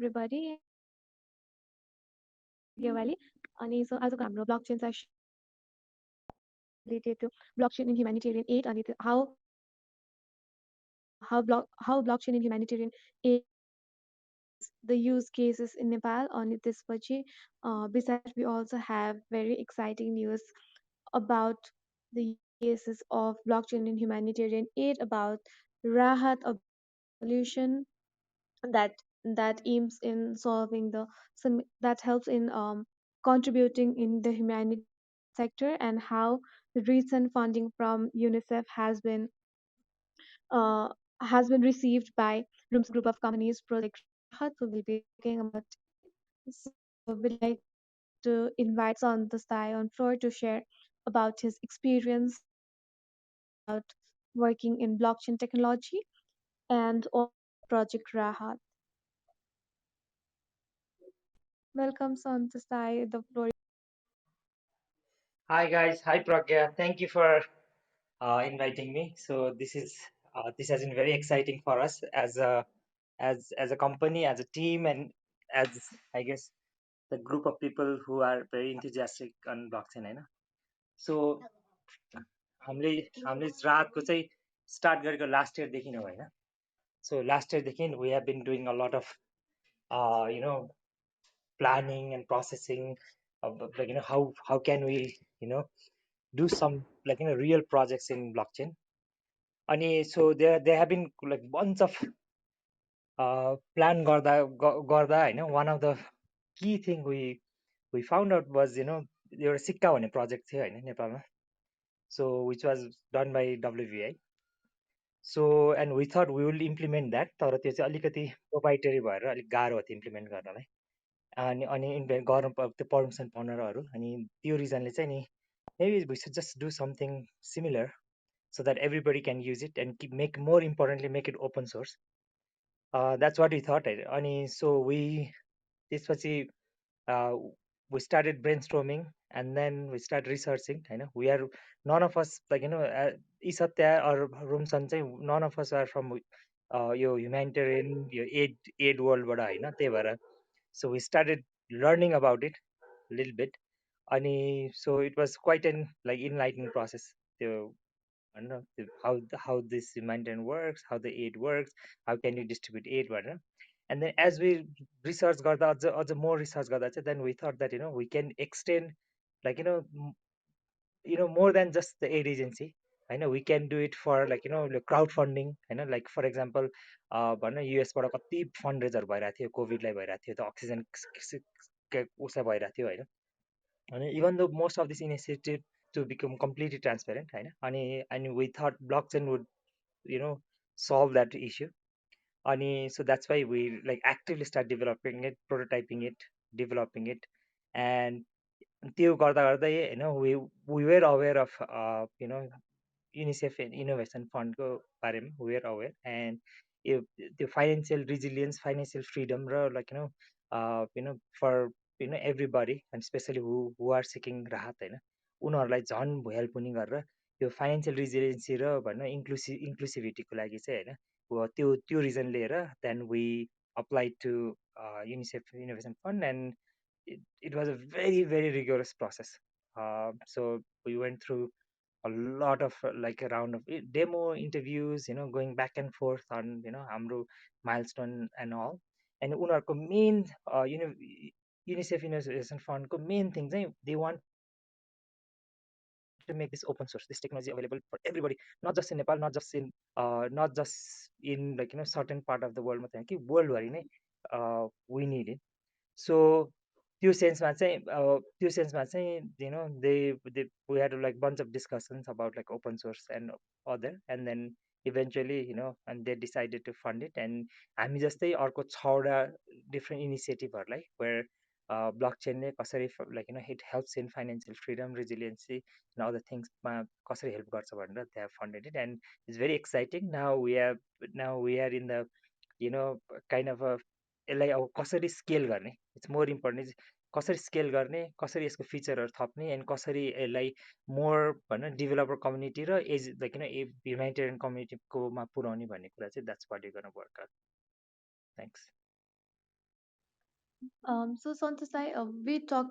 everybody. Gyawali. अनि so आजको हाम्रो blockchain session related to blockchain in humanitarian aid अनि how blockchain in humanitarian aid the use cases in Nepal अनि त्यसपछि besides we also have very exciting news about the use cases of blockchain in humanitarian aid about Rahat a solution that aims in solving the some that helps in contributing in the humanity sector and how the recent funding from UNICEF uh, has been received by Room's group of companies project Rahat. So we'll be talking about so we'd like to invite on the side on floor to share about his experience about working in blockchain technology and also project Rahat. Welcome on the side. The floor. Hi guys, hi Pragya. Thank you for inviting me. So this has been very exciting for us as a company, as a team, and as I guess the group of people who are very enthusiastic on blockchain, होइन? So हामीले हामीले रातको चाहिँ start गरेको last इयरदेखि हो होइन. So last year we have been doing a lot of you know planning and processing of like how can we do some real projects in blockchain. अनि so there have been like bunch of plan गर्दा होइन one of the key thing we found out was एउटा सिक्का भन्ने project थियो होइन नेपालमा, so which was done by WVI. So and we thought we will implement that, तर त्यो चाहिँ अलिकति proprietary भएर अलिक गाह्रो थियो इम्प्लिमेन्ट गर्नलाई. अनि अनि इन्भेन्ट गर्नु त्यो पर्मिसन पाउनहरू, अनि त्यो रिजनले चाहिँ नि maybe we should just do something similar so that everybody can use it and make, more importantly, make it open source. That's what we thought. And so we त्यसपछि we started brainstorming and then we started researching. We are none of us like Isatya or Rumsan चाहिँ none of us are from यो humanitarian यो aid world बाट होइन, त्यही भएर so we started learning about it a little bit. And so it was quite an like enlightening process. I don't know how this humanitarian works, how the aid works, how can you distribute aid, whatever. And then as we research garda अझ more research garda चाहिँ, then we thought that we can extend like more than just the aid agency. I know we can do it for like the crowdfunding. Like for example भन्न US बाट कति फन्डरेजर भइरहेको थियो, कोभिडलाई भइरहेको थियो, त oxygen उसलाई भइरहेको थियो होइन. And even though most of this initiative to become completely transparent, and we thought blockchain would solve that issue. And so that's why we like actively start developing it, prototyping it, developing it. And त्यो गर्दा गर्दै we were aware of UNICEF and Innovation Fund को बारेमा we were aware, and the financial resilience, financial freedom र like for everybody, and especially who are seeking राहत होइन, उनीहरूलाई झन् हेल्प हुने गरेर त्यो फाइनेन्सियल रिजिलियन्सी र भन्न इन्क्लुसिभिटीको लागि चाहिँ होइन त्यो रिजन लिएर then we applied to UNICEF Innovation Fund, and it was a very very rigorous process. So we went through a lot of like a round of demo interviews, going back and forth on हाम्रो milestone and all. And उनीहरूको main UNICEF Innovation Fund को main thing चाहिँ they want to make this open source, this technology available for everybody, not just in Nepal, not just in like certain part of the world मात्रै कि worldभरि नै we need it. So त्यो सेन्समा चाहिँ they we had like bunch of discussions about like open source and other, and then eventually and they decided to fund it. And हामी जस्तै अर्को 6वटा different initiativeहरूलाई where blockchain कसरी like it helps in financial freedom, resiliency and other things मा कसरी help गर्छ भनेर they have funded it. And it's very exciting. Now we are in the kind of a यसलाई अब कसरी स्केल गर्ने, it's more important is कसरी scale गर्ने, कसरी यसको फिचरहरू थप्ने, एन्ड कसरी यसलाई मोर भन्न डेभलपर कम्युनिटी र एज लाइक ह्युमेनिटेरियन कम्युनिटीकोमा पुर्याउने भन्ने कुरा चाहिँ that's what you gonna work out. Thanks. So Santosh, we talked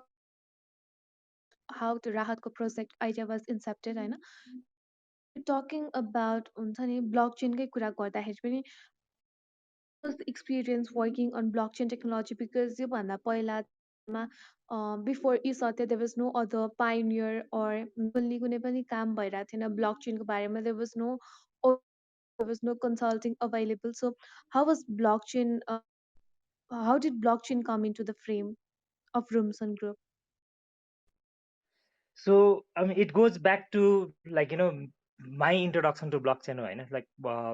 about how the Rahat ko project idea was incepted, होइन? So we're talking about हुन्छ नि blockchain कै कुरा गर्दाखेरि पनि how was the experience working on blockchain technology? Because योभन्दा पहिला नेपालमा before ई सत्य there was no other pioneer or globally कुनै पनि काम भइरहेको थिएन blockchain को बारेमा. There was no organization, there was no consulting available. So how was blockchain? How did blockchain come into the frame of Rumson Group? So I mean, it goes back to like my introduction to blockchain, होइन? Like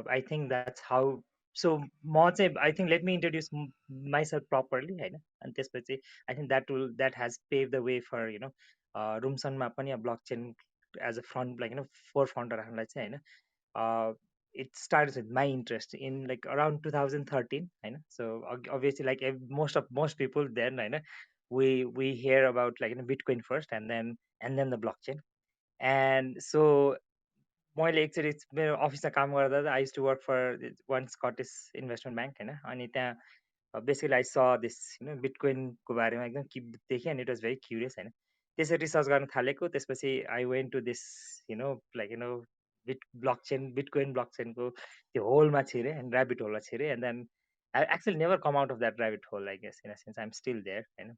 I think that's how. So म चाहिँ I think let me introduce myself properly, होइन? अनि त्यसपछि I think that has paved the way for रुमसनमा पनि blockchain as a front like forefront राख्नलाई चाहिँ होइन. It started with my interest in like around 2013, होइन? So obviously like most people then, होइन, we hear about like Bitcoin first and then the blockchain. And so मैले actually मेरो अफिसमा काम गर्दा I used to work for one Scottish investment bank, होइन? अनि त्यहाँ basically I saw this बिटकोइनको बारेमा एकदम देखेँ and it was very curious, होइन? त्यसरी रिसर्च गर्न थालेको. त्यसपछि I went to this like bitcoin ब्लकचेनको त्यो होलमा छिरेँ and rabbit hole छिरेँ. And then I actually never come out of that rabbit hole, I guess, in a sense. I'm still there, होइन?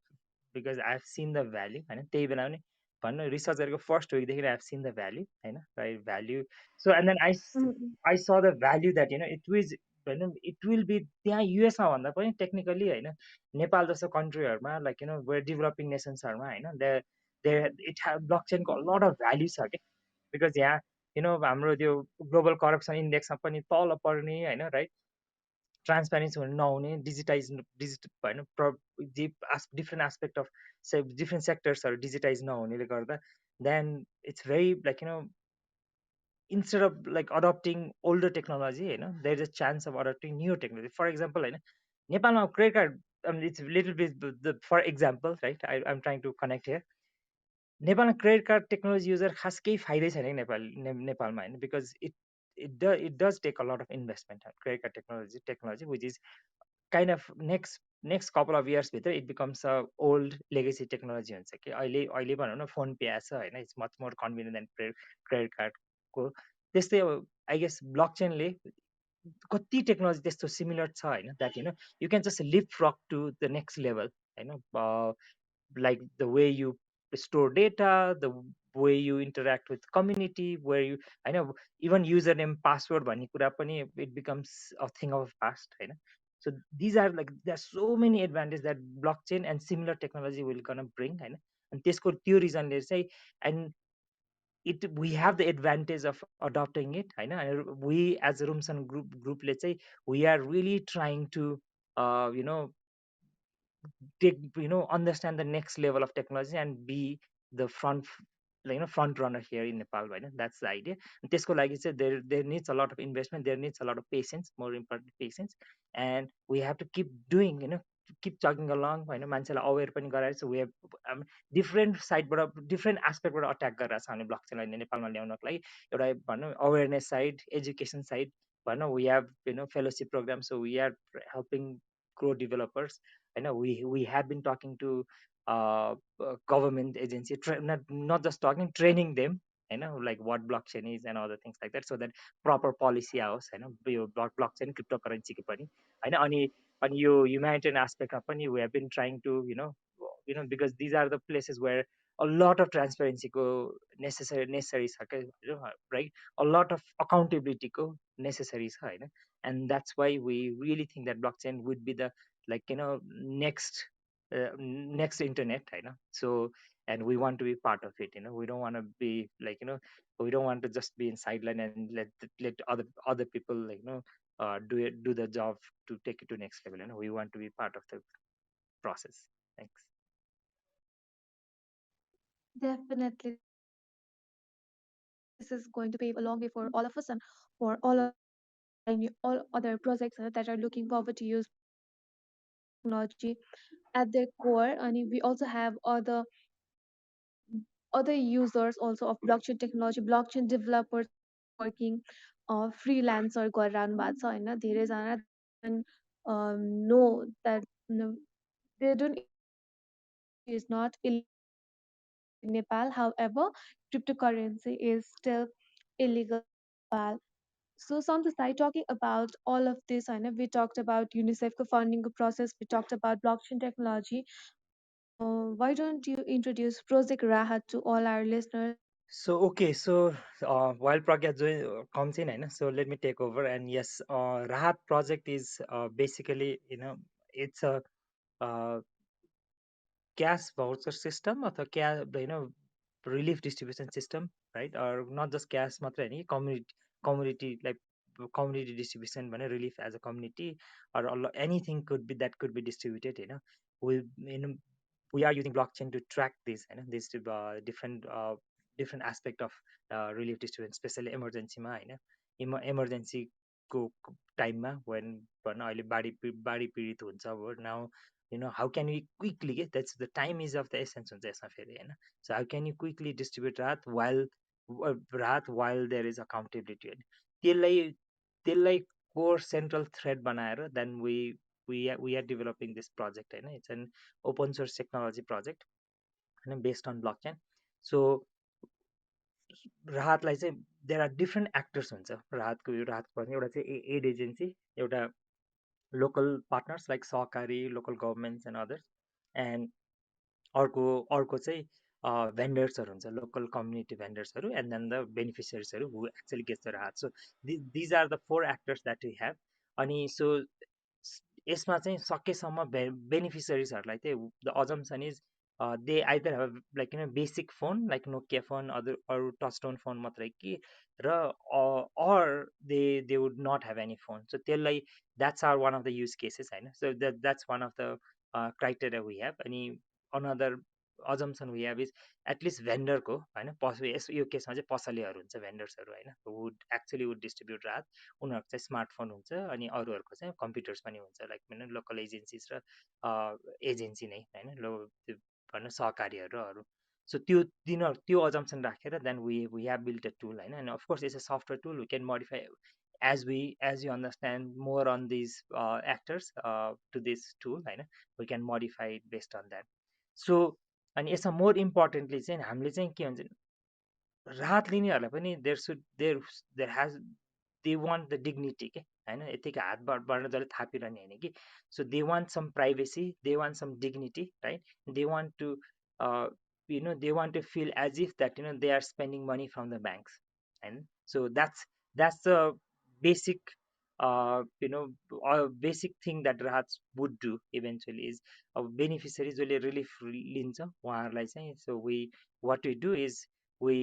Because I've seen the value, होइन? त्यही बेला पनि भन्नु research गरेको first विकदेखि I've seen the value, होइन? Right value. So and then Mm-mm. I saw the value that it will be त्यहाँ युएसमा भन्दा पनि टेक्निकली, होइन, नेपाल जस्तो कन्ट्रीहरूमा लाइक वेयर डेभलपिङ नेसन्सहरूमा, होइन, इट ब्लकचेनको लट अफ भ्याल्यु छ क्या. बिकज यहाँ हाम्रो त्यो ग्लोबल करप्सन इन्डेक्समा पनि तल पर्ने, होइन, राइट, ट्रान्सप्यारेन्सी हुने नहुने, होइन, डिफ्रेन्ट एस्पेक्ट अफ डिफ्रेन्ट सेक्टर्सहरू डिजिटाइज नहुनेले गर्दा then it's very like instead of like adopting older technology, there's a chance of adopting newer technology. For example, नेपालमा credit card, it's a little bit for example, right? I'm trying to connect here. नेपालमा credit card technology user खास केही फाइदै छैन कि नेपालमा, होइन, because it does take a lot of investment on credit card technology, which is kind of next couple of years भित्र it becomes a old legacy technology हुन्छ कि. अहिले भनौँ न फोन पे आछ, होइन, it's much more convenient than credit कार्डको. त्यस्तै आई गेस ब्लकचेनले कति टेक्नोलोजी त्यस्तो सिमिलर छ, होइन, that you can just leapfrog to the next level, होइन. Like the way you store data, the way you interact with community, where I know even username password भन्ने कुरा पनि it becomes a thing of past, होइन. So these are like there are so many advantages that blockchain and similar technology will gonna bring, होइन. अनि त्यसको त्यो रिजनले चाहिँ and we have the advantage of adopting it, होइन. And we as a Rumsan groupले चाहिँ we are really trying to take understand the next level of technology and be the front runner here in Nepal, right? That's the idea. And त्यसको लागि चाहिँ there needs a lot of investment, there needs a lot of patience, more important patience, and we have to keep doing, keep chugging along, होइन, मान्छेलाई अवेर पनि गराएर. So we have different साइडबाट different एस्पेक्टबाट attack गरेर छ भने ब्लकचेनलाई नेपालमा ल्याउनको लागि एउटा भनौँ अवेरनेस साइड, एजुकेसन साइड भनौँ. We have fellowship programme, so we are helping grow developers. I know we have been talking to government agency, not just talking, training them, like what blockchain is and other things like that, so that proper policy house, यो blockchain cryptocurrency को पनि, अनि यो humanitarian aspect of पनि we have been trying to because these are the places where a lot of transparency को necessary छ क्या, right, a lot of accountability को necessary छ, होइन. And that's why we really think that blockchain would be the like next internet, so. And we want to be part of it, we don't want to be like we don't want to just be in sideline and let other people like do the job to take it to next level, we want to be part of the process. Thanks. Definitely, this is going to pave a long way for all of us and for all of all other projects that are looking forward to use technology at their core. And we also have other users also of blockchain technology, blockchain developers working freelancer गरिरहनु भएको छ, होइन, धेरैजना know that They don't is not illegal in Nepal. However, cryptocurrency is still illegal in Nepal. So, Samsasai, talking about all of this, I know we talked about UNICEF co-funding process, we talked about blockchain technology. Why don't you introduce Project Rahat to all our listeners? So okay, so while Pragya comes in, so let me take over. And yes, Rahat project is basically, it's a uh, cash voucher system or the relief distribution system, right? Or not just cash, matra any community like community distribution, relief as a community, or anything could be that could be distributed. We we are using blockchain to track this different aspect of relief distribution, especially emergency ma emergency को टाइममा भन्न अहिले बाढी पीडित हुन्छ अब now how can we quickly get that's the time is of the essence हुन्छ यसमा फेरि होइन so how can you quickly distribute राहत while there is accountability त्यसलाई त्यसलाई core central thread बनाएर then we are developing this project होइन it's an open source technology project होइन based on blockchain so राहतलाई चाहिँ there are different actors हुन्छ राहतको एउटा चाहिँ aid agency एउटा local partners like सहकारी local governments and others and अर्को चाहिँ भेन्डर्सहरू हुन्छ लोकल कम्युनिटी भेन्डर्सहरू एन्ड देन द बेनिफिसियरिजहरू who actually gets the rahat so these are the 4 actors that we have अनि सो यसमा चाहिँ सकेसम्म बेनिफिसियरिजहरूलाई चाहिँ the assumption is they either have like basic phone like Nokia phone अरू टचस्टोन फोन मात्रै कि र or they would not have any phone so त्यसलाई that's are one of the use cases होइन so that's one of the criteria we have अनि another assumption we have is at least vendorको होइन यो केसमा चाहिँ पसलेहरू हुन्छ भेन्डर्सहरू होइन वुड एक्चुली वुड डिस्ट्रिब्युट राहत उनीहरूको चाहिँ स्मार्टफोन हुन्छ अनि अरूहरूको चाहिँ कम्प्युटर्स पनि हुन्छ लाइक लोकल एजेन्सिज र एजेन्सी नै होइन त्यो भनौँ सहकारीहरू र अरू सो त्यो अजम्सन राखेर then we have built a tool होइन अनि of course it's a software tool we can modify as you understand more on these actors to this tool होइन we can modify it based on that so अनि यसमा more importantly चाहिँ हामीले चाहिँ के भन्छ राहत लिनेहरूलाई पनि there has they want the dignity के होइन यतिकै हातबाट जसले थापिरहने होइन कि so they want some privacy they want some dignity right they want to they want to feel as if that they are spending money from the banks होइन so that's the basic basic thing that Rahat would do eventually is अब beneficiary जसले relief लिन्छ उहाँहरूलाई चाहिँ so what we do is we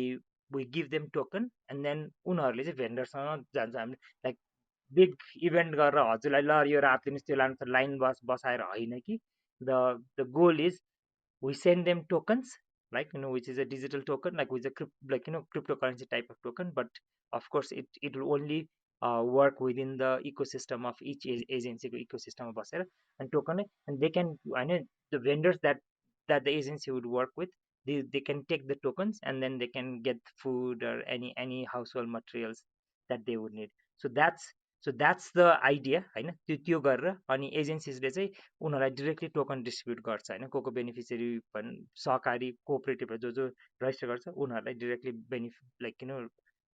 we give them token and then उनीहरूले चाहिँ भेन्डरसँग जान्छ हामी लाइक बिग इभेन्ट गरेर हजुरलाई ल यो रात दिनुहोस् त्यो लानु लाइन बसाएर होइन कि the goal is we send them tokens like which is a digital token like with a cryptocurrency type of token but of course it will only work within the ecosystem of each agency ecosystem बसेर and token and they can I know the vendors that the agency would work with they can take the tokens and then they can get food or any household materials that they would need so that's the idea होइन त्यो गरेर अनि एजेन्सिजले चाहिँ उनीहरूलाई directly token distribute गर्छ होइन को beneficiary सहकारी कोअपरेटिभहरू जो रजिस्टर गर्छ उनीहरूलाई डिरेक्टली लाइक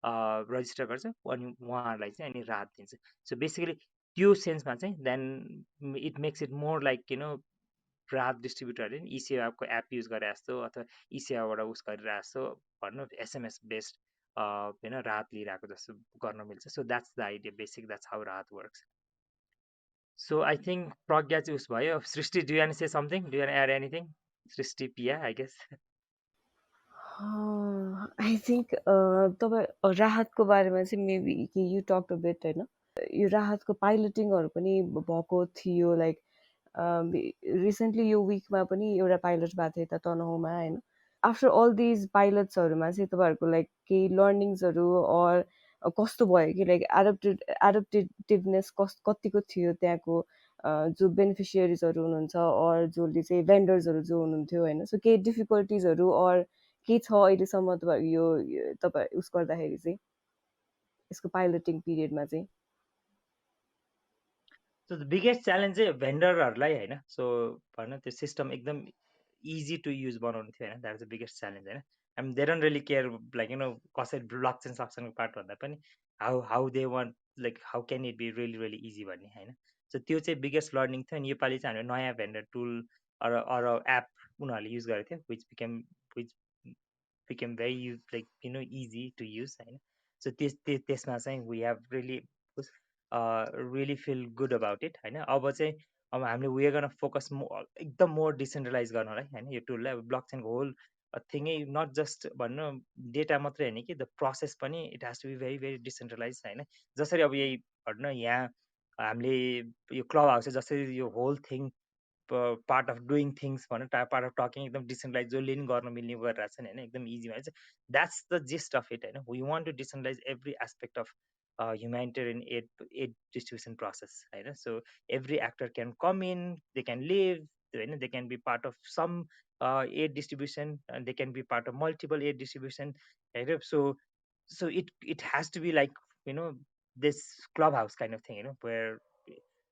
रजिस्टर गर्छ अनि उहाँहरूलाई चाहिँ अनि राहत दिन्छ सो बेसिकली त्यो सेन्समा चाहिँ then it makes it more like राहत डिस्ट्रिब्युटरले ई सेवाको एप युज गरे जस्तो अथवा ई सेवाबाट उस गरिरहेको जस्तो भनौँ एसएमएस बेस्ड राहत लिइरहेको जस्तो गर्न मिल्छ so that's the idea basic that's how Rahat works so I think Pragya चाहिँ उस भयो Srishti do and say something do and add anything Srishti पिया आई गेस आई थिङ्क तपाईँ राहतको बारेमा चाहिँ maybe you talk a bit होइन यो राहतको पाइलटिङहरू पनि भएको थियो लाइक रिसेन्टली यो विकमा पनि एउटा पाइलट भएको थियो यता तनहुमा होइन आफ्टर अल दिज पाइलट्सहरूमा चाहिँ तपाईँहरूको लाइक केही लर्निङ्सहरू अर कस्तो भयो कि लाइक एडप्टेटिभनेस कतिको थियो त्यहाँको जो बेनिफिसियरिजहरू हुनुहुन्छ अर जसले चाहिँ भेन्डर्सहरू जो हुनुहुन्थ्यो होइन सो केही डिफिकल्टिजहरू अर के छ अहिलेसम्म तपाईँ तपाईँ उस गर्दाखेरि चाहिँ यसको पाइलटिङ पिरियडमा चाहिँ So the biggest challenge चाहिँ भेन्डरहरूलाई होइन, सो भनौँ त्यो सिस्टम एकदम इजी टु युज बनाउनु थियो होइन, that is the biggest challenge होइन. हामी they don't really care like कसरी ब्लक चेन सक्सनको पार्ट भन्दा पनि how they want like how can it be really really easy भन्ने होइन. सो त्यो चाहिँ बिगेस्ट लर्निङ थियो. अनि योपालि चाहिँ हामीले नयाँ भेन्डर टुल अर एप उनीहरूले युज गरेको थियो which became very like easy to use होइन. So त्यसमा चाहिँ we have really really feel good about it होइन. अब चाहिँ अब हामीले we are gonna focus एकदम मोर डिसेन्ट्रलाइज गर्नलाई होइन. यो टुललाई अब ब्लक चेनको होल थिङै नट जस्ट भन्नु डेटा मात्रै होइन कि द प्रोसेस पनि it has to be very very decentralize होइन. जसरी अब यही भन्नु यहाँ हामीले यो क्लब हाउस जसरी यो whole thing part of doing things भनौँ, पार्ट अफ टकिङ एकदम डिसेन्ट्रलाइज जसले पनि गर्न मिल्ने गरिरहेको छ नि होइन, एकदम इजी भएछ. That's the gist of it होइन. We want to decentralise every aspect of humanitarian aid distribution process होइन. So every actor can come in, they can live होइन, they can be part of some aid distribution and they can be part of multiple aid distribution होइन. So it has to be like this clubhouse kind of thing where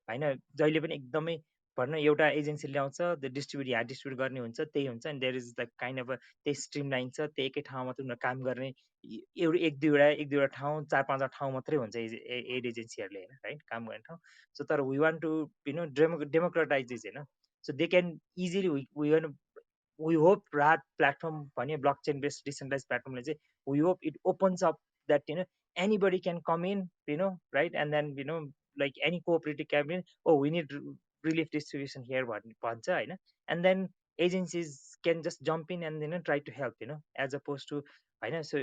होइन जहिले पनि एकदमै भन्न एउटा agency ल्याउँछ, त्यो डिस्ट्रिब्युट गर्ने हुन्छ, त्यही हुन्छ. अनि there is like kind of त्यही स्ट्रिम लाइन छ, त्यही एकै ठाउँमा मात्रै उनीहरू काम गर्ने. एक दुईवटा ठाउँ 4-5 ठाउँ मात्रै हुन्छ एड एजेन्सीहरूले होइन, राइट, काम गर्ने ठाउँ. सो तर we want to democratise is होइन. So they can easily we hope Rahat platform blockchain based decentralized platform we hope it opens up that anybody can come in right, and then like any cooperative come in, oh we need relief distribution here and then agencies can just jump in and try to help as opposed to so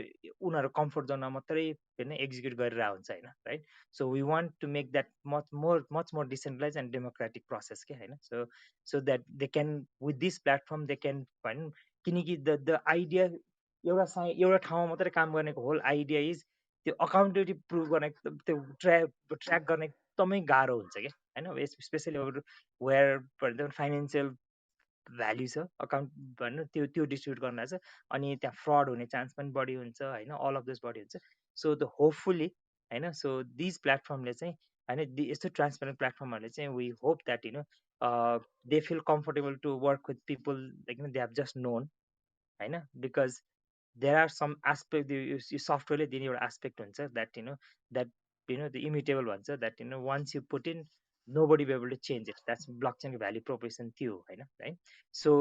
उनीहरू comfort जोनमा मात्रै execute गरिरहेको हुन्छ होइन, right. So we want to make that much more decentralized and democratic process के होइन. So that they can with this platform they can भनौँ किनकि the idea एउटा ठाउँमा मात्रै काम गर्नेको होल आइडिया इज त्यो अकाउन्टेबिलिटी प्रुभ गर्ने त्यो ट्र्याक गर्ने एकदमै गाह्रो हुन्छ क्या होइन. स्पेसली अब वेयर फाइनेन्सियल भ्याल्यु छ अकाउन्ट भन्नु त्यो डिस्ट्रिब्युट गर्न छ, अनि त्यहाँ फ्रड हुने चान्स पनि बढी हुन्छ होइन, अल अफ दिस बढी हुन्छ. सो द होपफुली होइन, सो दिस प्लेटफर्मले चाहिँ होइन यस्तो ट्रान्सपेरेन्ट प्लेटफर्महरूले चाहिँ we hope that they feel comfortable to work with people like they have just known होइन. Because there are some aspect यो सफ्टवेयरले दिने एउटा एस्पेक्ट हुन्छ द्याट द्याट द इमिटेबल भन्छ that once you put in nobody be able to change it. That's blockchain को value proposition थियो होइन, right. So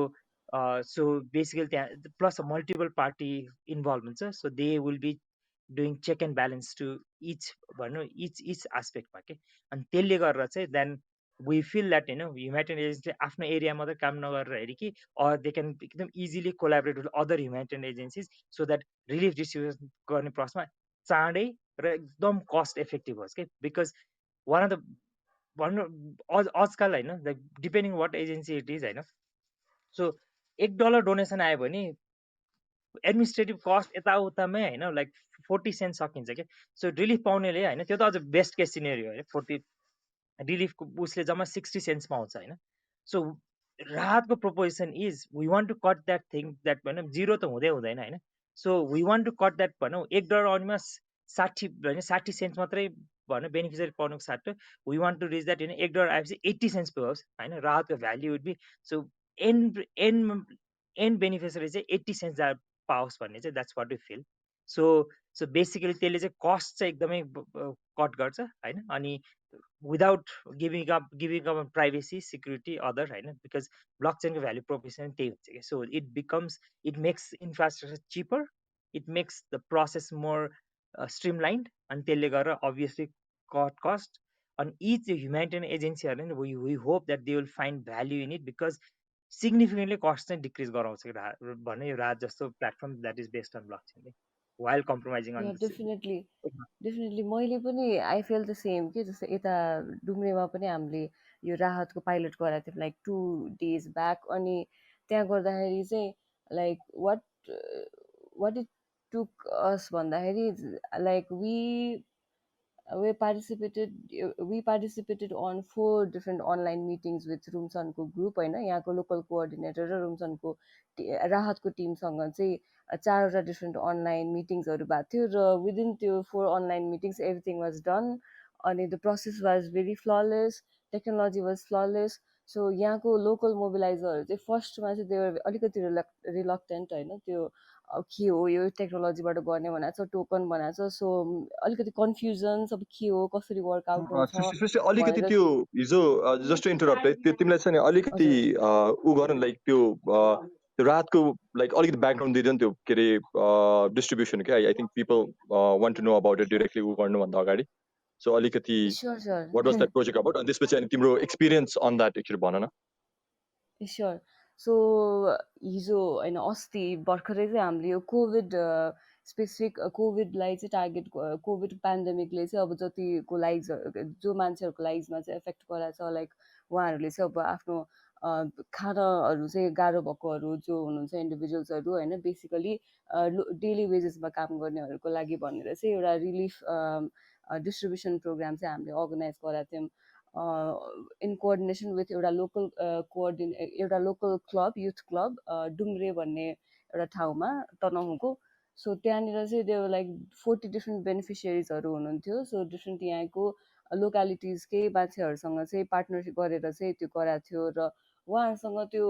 basically त्यहाँ प्लस मल्टिपल पार्टी इन्भल्भ हुन्छ. So they will be doing check and balance to each भनौँ each aspectमा के. अनि त्यसले गरेर चाहिँ then we feel that humanitarian agency आफ्नो एरिया मात्रै काम नगरेर हेरी कि or they can एकदम easily collaborate with other humanitarian agencies so that relief distribution गर्ने प्रोसेसमा चाँडै र एकदम कस्ट इफेक्टिभ होस् कि. बिकज वान अफ द भन्नु आजकल होइन like depending what agency it is होइन. सो $1 डोनेसन आयो भने एडमिनिस्ट्रेटिभ कस्ट यताउतामै होइन लाइक 40 सेन्ट सकिन्छ क्या. सो रिलिफ पाउनेले होइन त्यो त अझ बेस्ट केस सिनेरियो होइन, 40 रिलिफको उसले जम्मा 60 सेन्ट्स पाउँछ होइन. सो राहतको proposition is we want to cut that thing that भनौँ जिरो त हुँदैन होइन. So we want to cut that भनौँ $1 आउनेमा 60 होइन 60 सेन्ट्स मात्रै भनौँ बेनिफिसियरी पाउनुको साटो we want to reach that $1 आएपछि 80 सेन्ट्स पुगोस् होइन. राहतको value would be so and beneficiary चाहिँ 80 सेन्ट्स पाओस् भन्ने चाहिँ that's what we feel. So basically त्यसले चाहिँ कस्ट चाहिँ एकदमै कट गर्छ होइन. अनि without giving up on privacy security other होइन, because blockchain को value proposition त्यही हुन्छ क्या. So it makes infrastructure cheaper, it makes the process more streamlined, अनि त्यसले गरेर obviously cut cost. And each humanitarian agency we hope that they will find value in it because significantly cost चाहिँ decrease गराउँछ भन्ने यो राज जस्तो platform that is based on blockchain while compromising on yeah the definitely मैले पनि I feel the same कि जस्तो यता डुम्रेमा पनि हामीले यो राहतको पाइलट गराएको थियौँ लाइक 2 days ब्याक. अनि त्यहाँ गर्दाखेरि चाहिँ like what it took us भन्दाखेरि like we participated on 4 different online meetings with रुमसनको ग्रुप होइन. यहाँको लोकल कोअर्डिनेटर र रुमसनको राहतको टिमसँग चाहिँ 4वटा डिफ्रेन्ट अनलाइन मिटिङ्सहरू भएको थियो र विदिन त्यो 4 online meetings everything was done. अनि the process was very flawless. Technology was flawless. So यहाँको लोकल मोबिलाइजरहरू चाहिँ फर्स्टमा चाहिँ त्यो अलिकति रिलक्टेन्ट होइन, त्यो के हो यो टेक्नोलोजीबाट गर्ने भनेको छ, टोकन बनाएको छ, सो अलिकति कन्फ्युजन सब के हो कसरी वर्कआउट हुन्छ सृष्टि अलिकति भनेर. त्यो हिजो जस्ट टु इन्टरप्ट है, त्यो तिमीलाई चाहिँ नि अलिकति हजुर उ गर्न लाइक त्यो रातको लाइक अलिकति ब्याकग्राउन्ड दिइदियो नि त्यो के अरे डिस्ट्रिब्युसन क्या. I think people want to know about it directly उ गर्नुभन्दा अगाडि. सो अलिकति sure sure what was that project about, अनि त्यसपछि अनि तिम्रो एक्सपिरियन्स अन द्याट एकचोटि भन न. स्योर. सो हिजो होइन अस्ति भर्खरै चाहिँ हामीले यो कोभिड स्पेसिफिक कोभिडलाई चाहिँ टार्गेट, कोभिड पेन्डेमिकले चाहिँ अब जतिको लाइफ जो मान्छेहरूको लाइफमा चाहिँ एफेक्ट गराएको छ, लाइक उहाँहरूले चाहिँ अब आफ्नो खानाहरू चाहिँ गाह्रो भएकोहरू जो हुनुहुन्छ इन्डिभिजुअल्सहरू होइन, बेसिकली डेली वेजेसमा काम गर्नेहरूको लागि भनेर चाहिँ एउटा रिलिफ डिस्ट्रिब्युसन प्रोग्राम चाहिँ हामीले अर्गनाइज गराएको थियौँ इन कोअर्डिनेसन विथ एउटा लोकल एउटा local club, youth club Dumre भन्ने एउटा ठाउँमा तनहुँको. सो त्यहाँनिर चाहिँ त्यो लाइक 40 डिफ्रेन्ट बेनिफिसियरिजहरू हुनुहुन्थ्यो. सो डिफ्रेन्ट यहाँको लोकालिटिजकै मान्छेहरूसँग चाहिँ पार्टनरसिप गरेर चाहिँ त्यो गराएको थियो र उहाँहरूसँग त्यो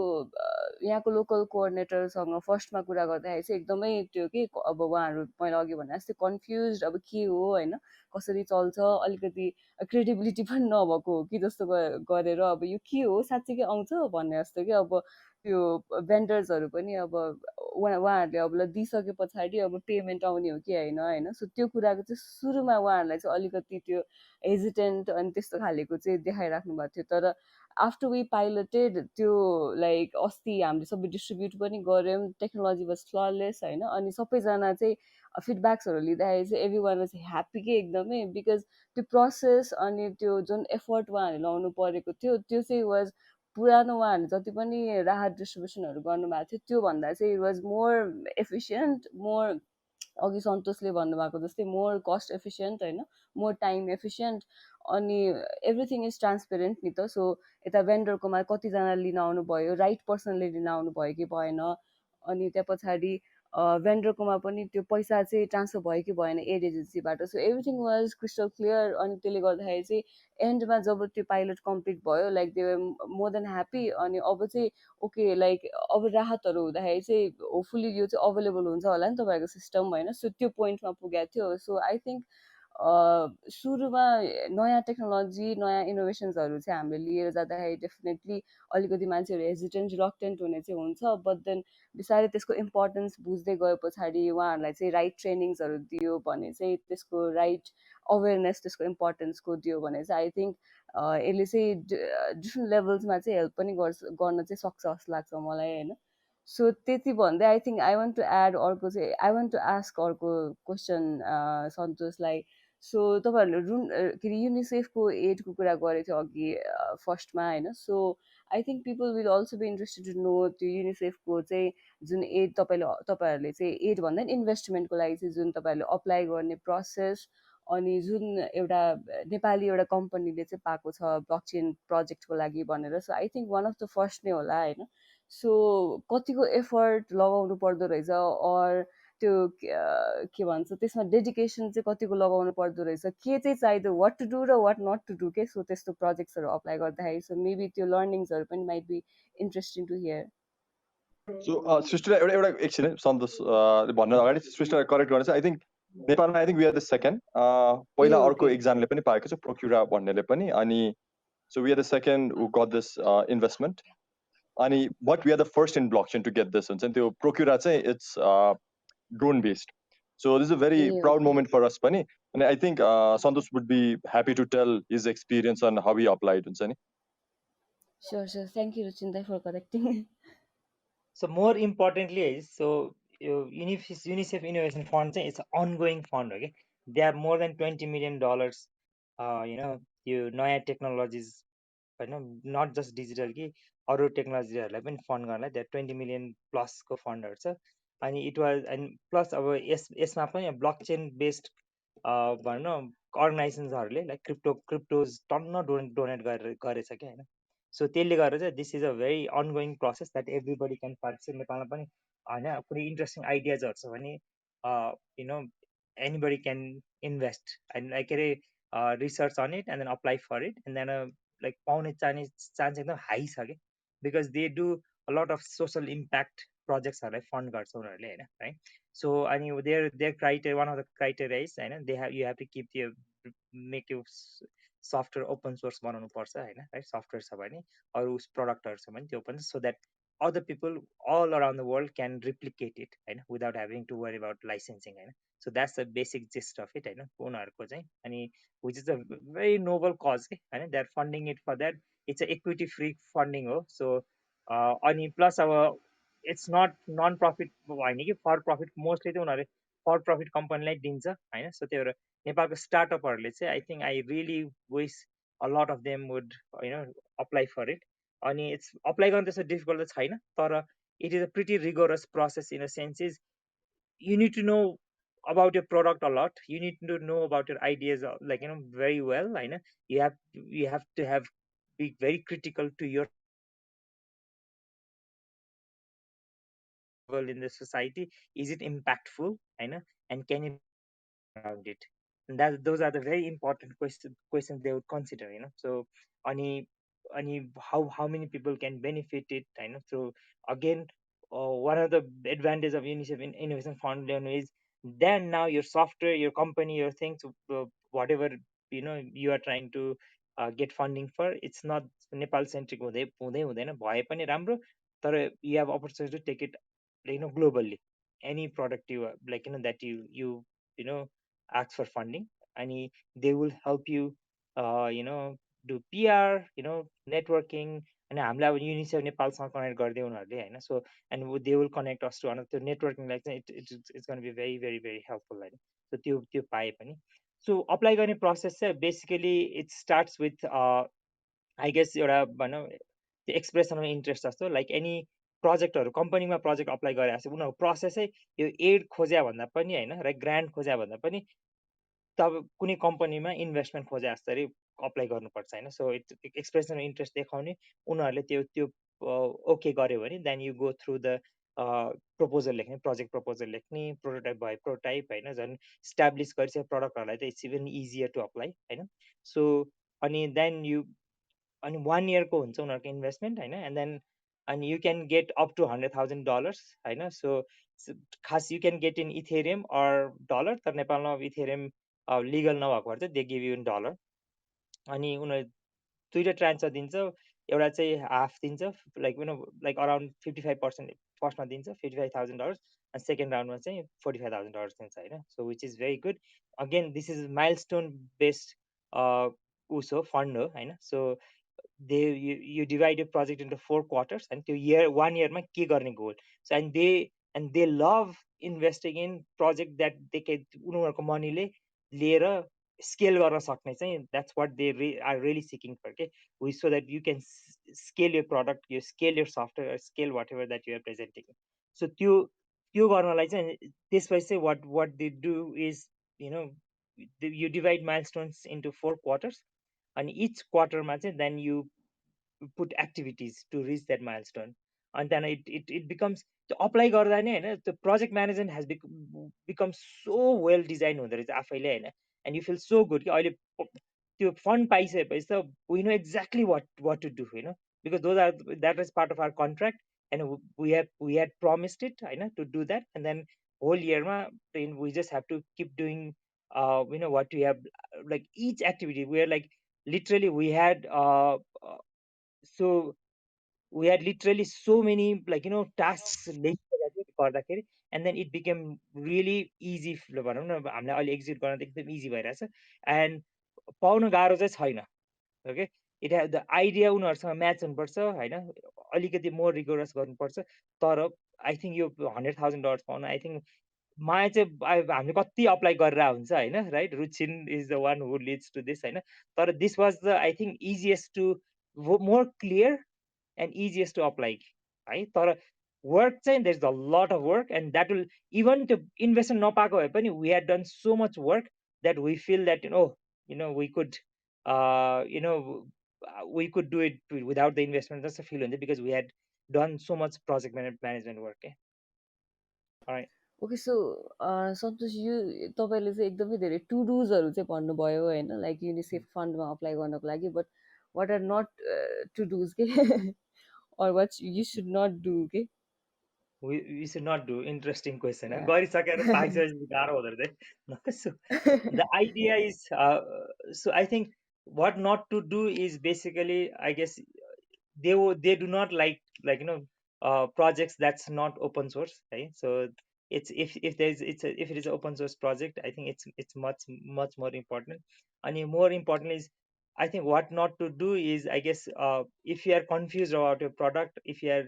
यहाँको लोकल कोअर्डिनेटरसँग फर्स्टमा कुरा गर्दाखेरि चाहिँ एकदमै त्यो के अब उहाँहरू मैले अघि भने जस्तै कन्फ्युज अब के हो होइन कसरी चल्छ, अलिकति क्रेडिबिलिटी पनि नभएको हो कि जस्तो गरेर अब यो के हो साँच्चीकै आउँछ भन्ने जस्तो कि अब त्यो भेन्डर्सहरू पनि अब उहाँहरूले अब दिइसके पछाडि अब पेमेन्ट आउने हो कि होइन होइन. सो त्यो कुराको चाहिँ सुरुमा उहाँहरूलाई चाहिँ अलिकति त्यो हेजिटेन्ट अनि त्यस्तो खालेको चाहिँ देखाइराख्नु भएको थियो. तर आफ्टर वी पाइलटेड त्यो लाइक अस्ति हामीले सबै डिस्ट्रिब्युट पनि गऱ्यौँ, टेक्नोलोजी वाज फ्ललेस होइन. अनि सबैजना चाहिँ फिडब्याक्सहरू लिँदाखेरि चाहिँ एभ्री वान वाज ह्याप्पी कि एकदमै, बिकज त्यो प्रोसेस अनि त्यो जुन एफर्ट उहाँहरूले लाउनु परेको थियो त्यो चाहिँ वाज पुरानो उहाँहरूले जति पनि राहत डिस्ट्रिब्युसनहरू गर्नुभएको थियो त्योभन्दा चाहिँ it was more efficient, more अघि सन्तोषले भन्नुभएको जस्तै मोर कस्ट एफिसियन्ट होइन, मोर टाइम एफिसियन्ट. अनि एभ्रिथिङ इज ट्रान्सपेरेन्ट नि त. सो यता भेन्डरकोमा कतिजना लिन आउनुभयो, राइट पर्सनले लिन आउनुभयो कि भएन, अनि त्यहाँ पछाडि भेन्डरकोमा पनि त्यो पैसा चाहिँ ट्रान्सफर भयो कि भएन एड एजेन्सीबाट. So everything was crystal clear. अनि त्यसले गर्दाखेरि चाहिँ एन्डमा जब त्यो पाइलट कम्प्लिट भयो like they were more than happy. अनि अब चाहिँ ओके लाइक अब राहतहरू हुँदाखेरि चाहिँ होपफुली यो चाहिँ अभाइलेबल हुन्छ होला नि तपाईँहरूको सिस्टम होइन. सो त्यो पोइन्टमा पुगेको थियो. सो आई थिङ्क सुरुमा नयाँ टेक्नोलोजी नयाँ इनोभेसन्सहरू चाहिँ हामीले लिएर जाँदाखेरि डेफिनेटली अलिकति मान्छेहरू हेजिटेन्ट रिलक्टेन्ट हुने चाहिँ हुन्छ. बट देन बिस्तारै त्यसको इम्पोर्टेन्स बुझ्दै गए पछाडि उहाँहरूलाई चाहिँ राइट ट्रेनिङ्सहरू दियो भने चाहिँ त्यसको राइट अवेरनेस त्यसको इम्पोर्टेन्सको दियो भने चाहिँ आई थिङ्क यसले चाहिँ डिफ्रेन्ट लेभल्समा चाहिँ हेल्प पनि गर्न चाहिँ सक्छ जस्तो लाग्छ मलाई होइन. सो त्यति भन्दै I think I want to add अर्को चाहिँ आई वान्ट टु आस्क अर्को क्वेसन सन्तोषलाई. सो तपाईँहरूले के अरे युनिसेफको एडको कुरा गरेको थियो अघि फर्स्टमा होइन. So I think people will also be interested to know त्यो युनिसेफको चाहिँ जुन एड तपाईँहरूले चाहिँ एड भन्दा नि इन्भेस्टमेन्टको लागि चाहिँ जुन तपाईँहरूले अप्लाई गर्ने प्रोसेस, अनि जुन एउटा नेपाली एउटा कम्पनीले चाहिँ पाएको छ ब्लकचेन प्रोजेक्टको लागि भनेर. So I think one of the first नै होला होइन. सो कतिको एफर्ट लगाउनु पर्दो रहेछ अर त्यो के भन्छ त्यसमा डेडिकेसन चाहिँ कतिको लगाउनु पर्दो रहेछ, के चाहिँ चाहिँदो, वाट टु डु र वाट नट टु डु के. सो त्यस्तो प्रोजेक्ट्सहरू अप्लाई गर्दाखेरि सो मेबी त्यो लर्निङ्सहरू पनि might be interesting to hear. So सृष्टिलाई एउटा एउटा एकछिन सन्तोष भन्न अगाडि सृष्टिलाई करेक्ट गर्न चाहिँ आई थिङ्क नेपालमा I think we are the second. पहिला ए अर्को ओके एकजनाले पनि पाएको छ प्रोक्युरा भन्नेले पनि. अनि so we are the second who got this investment. अनि but we are the first in blockchain to get this हुन्छ नि. त्यो प्रोक्युरा चाहिँ it's drone based. So this is a very a proud okay moment for us पनि. अनि I think Santosh would be happy to tell his experience on how he applied हुन्छ नि. Sure sure thank you Ruchin दाइ for correcting. So more importantly is, so UNICEF Innovation Fund चाहिँ it's an ongoing fund. Okay, they have more than $20 million. You नयाँ technologies होइन, not just digital कि अरू टेक्नोलोजीहरूलाई पनि fund गर्नलाई त्यहाँ 20 million प्लसको फन्डहरू छ. अनि इट वाज एन्ड प्लस अब यसमा पनि ब्लक चेन बेस्ड भनौँ न अर्गनाइजेसन्सहरूले लाइक क्रिप्टोज टन्न डोनेट गरेछ क्या होइन. सो त्यसले गर्दा चाहिँ this is a very ongoing process that everybody can participate. नेपालमा पनि होइन कुनै इन्ट्रेस्टिङ आइडियाजहरू छ भने एनीबडी क्यान इन्भेस्ट एन्ड के अरे research on it and then apply for it, and then like पाउने चान्स एकदम हाई छ कि because they do a lot of social impact प्रोजेक्ट्सहरूलाई फन्ड गर्छ उनीहरूले होइन है सो अनि there criteria one of the criteria is होइन they have you have to keep यो make you software open source बनाउनु पर्छ होइन है सफ्टवेयर छ भने अरू प्रडक्टहरू छ भने त्यो open so that other people all around the world can replicate it होइन without having to worry about licensing होइन so that's the basic gist of it होइन उनीहरूको चाहिँ अनि which is a very noble cause के होइन they are funding it for that it's a equity free funding हो so अनि plus अब it's not non profit होइन कि फर प्रफिट मोस्टली चाहिँ उनीहरूले फर प्रफिट कम्पनीलाई दिन्छ होइन सो त्यही भएर नेपालको स्टार्टअपहरूले चाहिँ I think I really wish a lot of them would होइन अप्लाई फर इट अनि इट्स अप्लाई गर्नु त्यस्तो डिफिकल्ट त छैन तर it is a pretty rigorous process in a sense is you need to know about your product a lot you need to know about your ideas like very well I know you have to have be very critical to your level in the society is it impactful I know and can you around it and that those are the very important questions they would consider so any how many people can benefit it through again one of the advantage of UNICEF Innovation Fund is then now your software your company your things whatever you are trying to get funding for it's not Nepal centric हुँदै हुँदैन भए पनि राम्रो तर you have opportunity to take it globally any product you like that you know ask for funding and they will help you do PR networking and हामीलाई अब UNICEF नेपालसँग connect गरिदियो उनीहरूले होइन so and they will connect us to त्यो नेटवर्किङलाई चाहिँ it's gonna be very very very helpful होइन so त्यो पाए पनि सो अप्लाई गर्ने प्रोसेस चाहिँ basically it starts with I guess एउटा भनौँ त्यो एक्सप्रेसन अफ इन्ट्रेस्ट जस्तो लाइक एनी प्रोजेक्टहरू कम्पनीमा प्रोजेक्ट अप्लाई गरेर छ उनीहरूको प्रोसेसै यो एड खोज्या भन्दा पनि होइन र ग्रान्ट खोज्या भन्दा पनि तब कुनै कम्पनीमा इन्भेस्टमेन्ट खोजे जसरी अप्लाई गर्नुपर्छ होइन सो इट एक्सप्रेसन इन्ट्रेस्ट देखाउने उनीहरूले त्यो ओके गर्यो भने then you go through the proposal लेख्ने प्रोजेक्ट प्रपोजल लेख्ने प्रोटोटाइप भयो प्रोटोटाइप होइन झन् इस्टाब्लिस गरिसके प्रडक्टहरूलाई त it's even easier to apply होइन सो अनि देन यु अनि 1 इयरको हुन्छ उनीहरूको इन्भेस्टमेन्ट होइन एन्ड देन अनि you can get up to $100,000 होइन सो खास you can get in Ethereum or dollar तर नेपालमा अब इथेरियम लिगल नभएको भएर चाहिँ they give you in dollar अनि उनीहरू दुईवटा ट्रान्सफर दिन्छ एउटा चाहिँ हाफ दिन्छ लाइक लाइक अराउन्ड 55% फर्स्टमा दिन्छ $55,000 अनि सेकेन्ड राउन्डमा चाहिँ $45,000 दिन्छ होइन so which is very good again this is milestone based उस हो फन्ड हो होइन so you divide your project into 4 quarters and to year 1 year ma ke गर्ने goal so and they love investing in project that they can उनीहरूको मनीले लिएर scale गर्न सक्ने चाहिँ that's what they are really seeking for okay so that you can scale your product you scale your software or scale whatever that you are presenting so त्यो गर्नलाई चाहिँ त्यसपछि चाहिँ what they do is you know you divide milestones into 4 quarters and each quarter मा चाहिँ then you put activities to reach that milestone and then it becomes त्यो apply गर्दा नै होइन त्यो project management has become so well design हुँदो रहेछ आफैले होइन and you feel so good कि अहिले त्यो फन्ड पाइसकेपछि त we know exactly what to do होइन because those are that is part of our contract and we had promised it होइन to do that and then whole इयरमा we just have to keep doing what you have like each activity we are like literally we had so we had literally so many like tasks गर्दाखेरि and then it became really easy भनौँ न हामीलाई अहिले exit गर्न त एकदम easy भइरहेछ and पाउन गाह्रो चाहिँ छैन okay it has the idea उनीहरूसँग म्याच हुनुपर्छ होइन अलिकति मोर रिगोरस गर्नुपर्छ तर आई थिङ्क यो $100,000 पाउन आई थिङ्क मलाई चाहिँ हामीले कति अप्लाई गरेर हुन्छ होइन right Ruchin is the one who leads to this होइन तर this was the I think easiest to more clear and easiest to apply है तर वर्क चाहिँ there is a lot of work and that will even त्यो investment नपाएको भए पनि we had done so much work that we feel that we could we could do it without the investment just a feel on it because we had done so much project management work all right okay so Santosh यो तपाईँले चाहिँ एकदमै धेरै to डुजहरू चाहिँ भन्नुभयो होइन like UNICEF फन्डमा apply गर्नको लागि but what are not to do's के or what you should not do के we should not do. Interesting question. yeah. गरिसकेर पाइसकेपछि गाह्रो हुँदो रहेछ है. So the idea is so I think what not to do is basically, I guess, they do not like projects that's not open source, right? So it's if there's if it is an open source project, I think it's much more important. And more important is, I think what not to do is, I guess, if you are confused about your product, if you are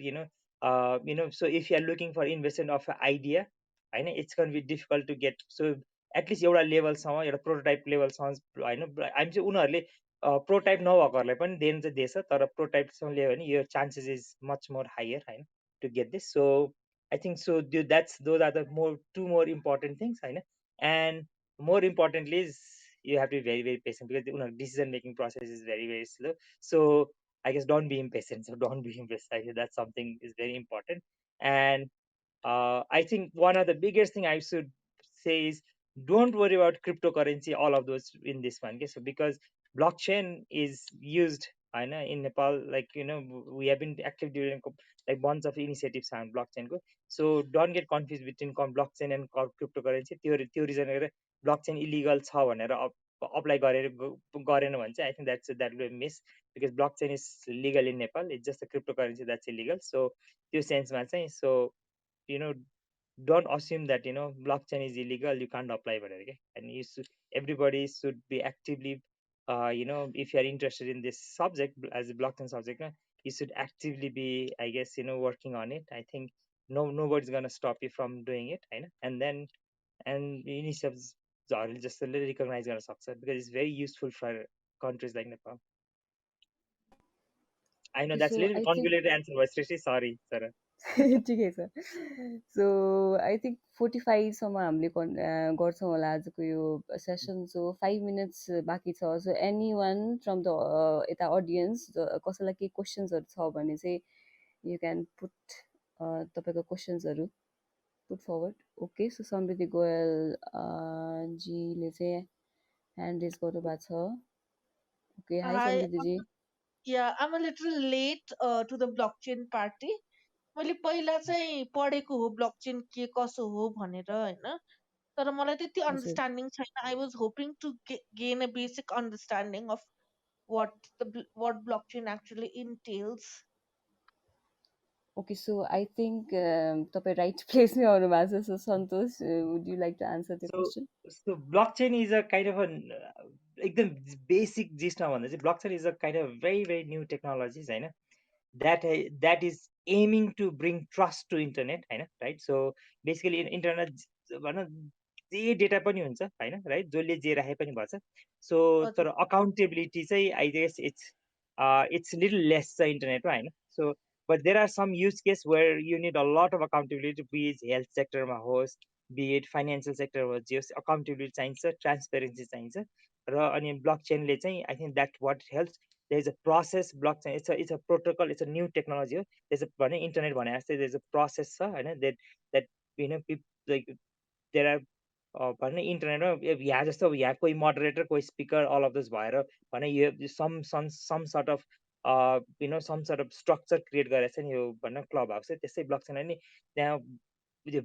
so if you are looking for investment of an idea, I know it's going to be difficult to get. So at least एउटा लेभलसम्म, एउटा prototype लेभलसम्म होइन, हामी चाहिँ उनीहरूले प्रोटाइप नभएकोहरूलाई पनि then चाहिँ दिएछ, तर प्रोटाइपसँग ल्यायो भने यो chances is much more higher होइन to get this. So I think so that's those are the two more important things होइन. And more importantly is you have to be very very patient, because decision making process is very very slow. So I guess don't be impatient. So don't be impatient. I guess that's something is very important. And I think one of the biggest thing I should say is, don't worry about cryptocurrency, all of those in this one. Okay? So because blockchain is used, I know in Nepal, like we have been active during like bunch of initiatives on blockchain. So don't get confused between blockchain and cryptocurrency. त्यो reason blockchain illegal छ भनेर apply गरेन भने चाहिँ I think that will miss, because blockchain is legal in Nepal. It's just the cryptocurrency that's illegal. So त्यो सेन्समा चाहिँ, so you know don't assume that blockchain is illegal, you can't apply for it. Okay? And everybody should be actively if you are interested in this subject as a blockchain subject, you should actively be, I guess, working on it. I think nobody's going to stop you from doing it, right? And then initiatives are just a little recognize your success, because it's very useful for countries like Nepal. I know Okay, that's a so little I think convoluted answer, but Srishi, sorry, Sarah. ठिकै छ. So I think 45सम्म हामीले गर्छौँ होला आजको यो session. So 5 minutes बाँकी छ. So any one from the यता अडियन्स कसैलाई केही क्वेसन्सहरू छ भने चाहिँ यु क्यान पुट तपाईँको क्वेसन्सहरू पुट फरवर्ड. ओके, सो समृद्धि गोयल जीले चाहिँ ह्यान्ड रेज गर्नुभएको छ. Okay, high Hi, समृद्धिजी. yeah, I'm a little late to the blockchain party. मैले पहिला चाहिँ पढेको हो ब्लकचेन के कसो हो भनेर होइन, तर मलाई त्यति हजुर. अन्डरस्ट्यान्डिङ छैन. I was hoping to gain a basic understanding of what blockchain actually entails. Okay, so I think तपाईँ राइट प्लेसमै आउनु भएको छ. So Santosh, would you like to answer the So, question? so blockchain is a kind of एकदम basic gist मा भन्दा चाहिँ blockchain is a kind of very very new technologies होइन, that is aiming to bring trust to internet होइन, right? So basically internet भनौँ जे data पनि हुन्छ होइन, राइट, जसले जे राखे पनि भन्छ. सो हजुर. तर अकाउन्टेबिलिटी चाहिँ I guess it's little less छ इन्टरनेटमा होइन. So but there are some use case where you need a lot of accountability, be it health sector मा होस्, be it financial sector होस्, जे होस्, accountability चाहिन्छ, transparency चाहिन्छ. र अनि ब्लकचेनले चाहिँ I think that what helps, there is a process. Blockchain, it's a protocol, it's a new technology हो. there's a भने इन्टरनेट भने जस्तै there's a process छ होइन, that like there are भन्ने इन्टरनेटमा यहाँ जस्तो अब यहाँ कोही मोडरेटर कोही स्पिकर अल अफ दिस भएर भने यो some sort of some sort of structure create गरेर चाहिँ यो भन्न क्लब हाउस चाहिँ त्यस्तै ब्लकचेनलाई नि त्यहाँ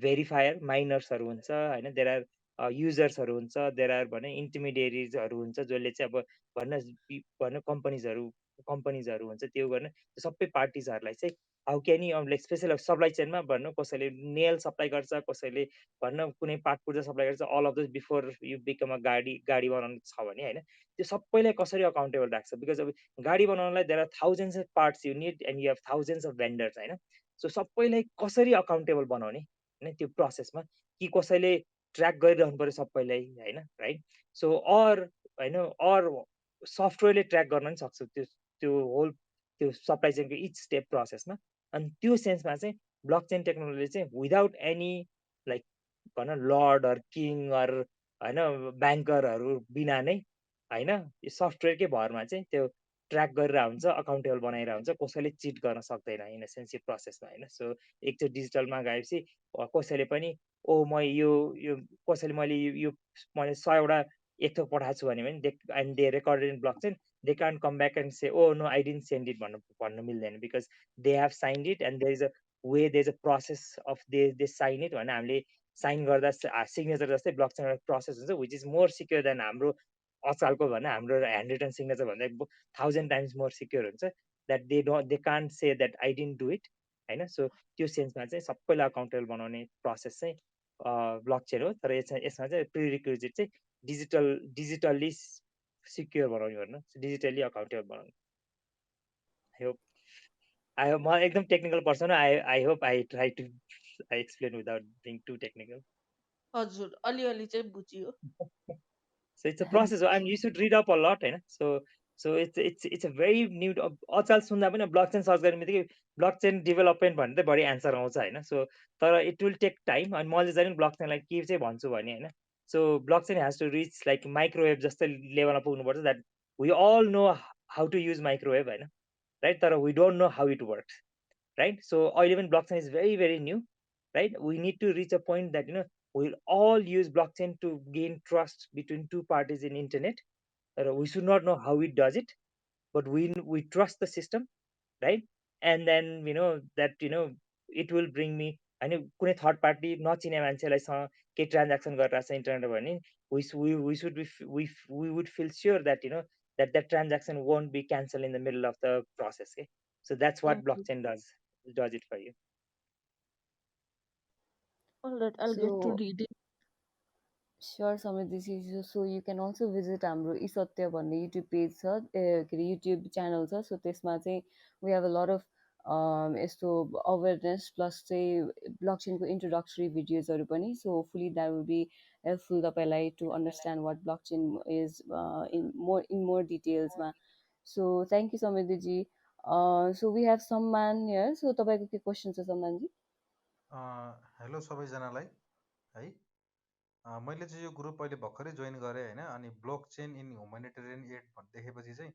भेरिफायर माइनर्सहरू हुन्छ होइन, देयर आर युजर्सहरू हुन्छ, देयर आर भने इन्टिमिडिएरिजहरू हुन्छ, जसले चाहिँ अब भन्न कम्पनीजहरू हुन्छ, त्यो गर्न सबै पार्टिजहरूलाई चाहिँ how can you like special supply चेनमा भन्नु, कसैले नेल सप्लाई गर्छ, कसैले भन्न कुनै पार्ट पुर्जा सप्लाई गर्छ, all of this before you become a गाडी बनाउनु छ भने होइन, त्यो सबैलाई कसरी अकाउन्टेबल राख्छ. बिकज अब गाडी बनाउनलाई there are thousands of parts you need and you have thousands of vendors होइन. सो सबैलाई कसरी अकाउन्टेबल बनाउने होइन त्यो प्रोसेसमा, कि कसैले ट्र्याक गरिरहनु पऱ्यो सबैलाई होइन, राइट. सो होइन अर सफ्टवेयरले ट्र्याक गर्न पनि सक्छ त्यो त्यो होल त्यो सप्लाई चेनको इच स्टेप प्रोसेसमा. अनि त्यो सेन्समा चाहिँ ब्लकचेन टेक्नोलोजी चाहिँ विदाउट एनी लाइक भनौँ लर्ड अर किङ अर होइन ब्याङ्करहरू बिना नै होइन, यो सफ्टवेयरकै भरमा चाहिँ त्यो ट्र्याक गरेर हुन्छ, अकाउन्टेबल बनाइरहेको हुन्छ, कसैले चिट गर्न सक्दैन इन अ सेन्स यो प्रोसेसमा होइन. सो एकचोटि डिजिटलमा गएपछि कसैले पनि ओ म यो कसैले मैले मैले 100वटा एक थोक पठाएको छु भने and they recorded in blockchain, they can't come back and say, oh no, I didn't send it भन्नु मिल्दैन, because they have signed it and there is a way, there's a process of they sign it भने हामीले sign गर्दा signature जस्तै blockchain एउटा process हुन्छ, which is more secure than हाम्रो अचालको भने हाम्रो ह्यान्ड रिटन सिग्नेचर भन्दा 1000 टाइम्स मोर सिक्योर हुन्छ, that they can't say that I didn't do it होइन। सो त्यो सेन्समा चाहिँ सबैलाई अकाउन्टेबल बनाउने प्रोसेस चाहिँ ब्लकचेन हो, तर यसमा चाहिँ प्रिरिक्विजिट चाहिँ डिजिटल्ली सिक्योर बनाउने भन्न, डिजिटल्ली अकाउन्टेबल बनाउने। आई होप म एकदम टेक्निकल पर्सन हो, I hope I try to I explain without being too technical. हजुर अलिअलि चाहिँ बुझियो। So it's a process. And you should read up a lot, होइन। So it's a very new अचल सुन्दा पनि ब्लकचेन सर्च गर्ने बित्तिकै ब्लकचेन डेभलपमेन्ट भन्ने चाहिँ बढी एन्सर आउँछ होइन। सो तर इट विल टेक टाइम। अनि मैले जहिले ब्लकचेनलाई के चाहिँ भन्छु भने होइन, so blockchain has to reach like microwave जस्तै लेभलमा पुग्नुपर्छ, that we all know how to use microwave होइन, राइट, तर we don't know how it works, right? So even blockchain is very very new, right? We need to reach a point that we'll all use blockchain to gain trust between two parties in internet. We should not know how it does it, but we trust the system, right? And then that it will bring me होइन कुनै third party नचिने मान्छेलाई केही transaction गरिरहेको छ internet भने we should be we would feel sure that that transaction won't be cancelled in the middle of the process, okay? So that's what Okay. blockchain does it for you. All right, I'll get to So read it. sure, Samriddhi, so you can also visit हाम्रो इसत्य भन्ने YouTube page छ, के अरे YouTube channel छ। So त्यसमा चाहिँ we have a lot of यस्तो awareness plus चाहिँ ब्लकचेनको इन्ट्रोडक्टरी भिडियोजहरू पनि। So hopefully that will be helpful तपाईँलाई to understand what blockchain is in more डिटेल्समा। सो थ्याङ्क यू समृद्धिजी। So we have Sammaan here. So तपाईँको के क्वेसन छ सम्मानजी? हेलो सबैजनालाई है। मैले चाहिँ यो ग्रुप अहिले भर्खरै जोइन गरेँ होइन, अनि blockchain in humanitarian aid देखेपछि चाहिँ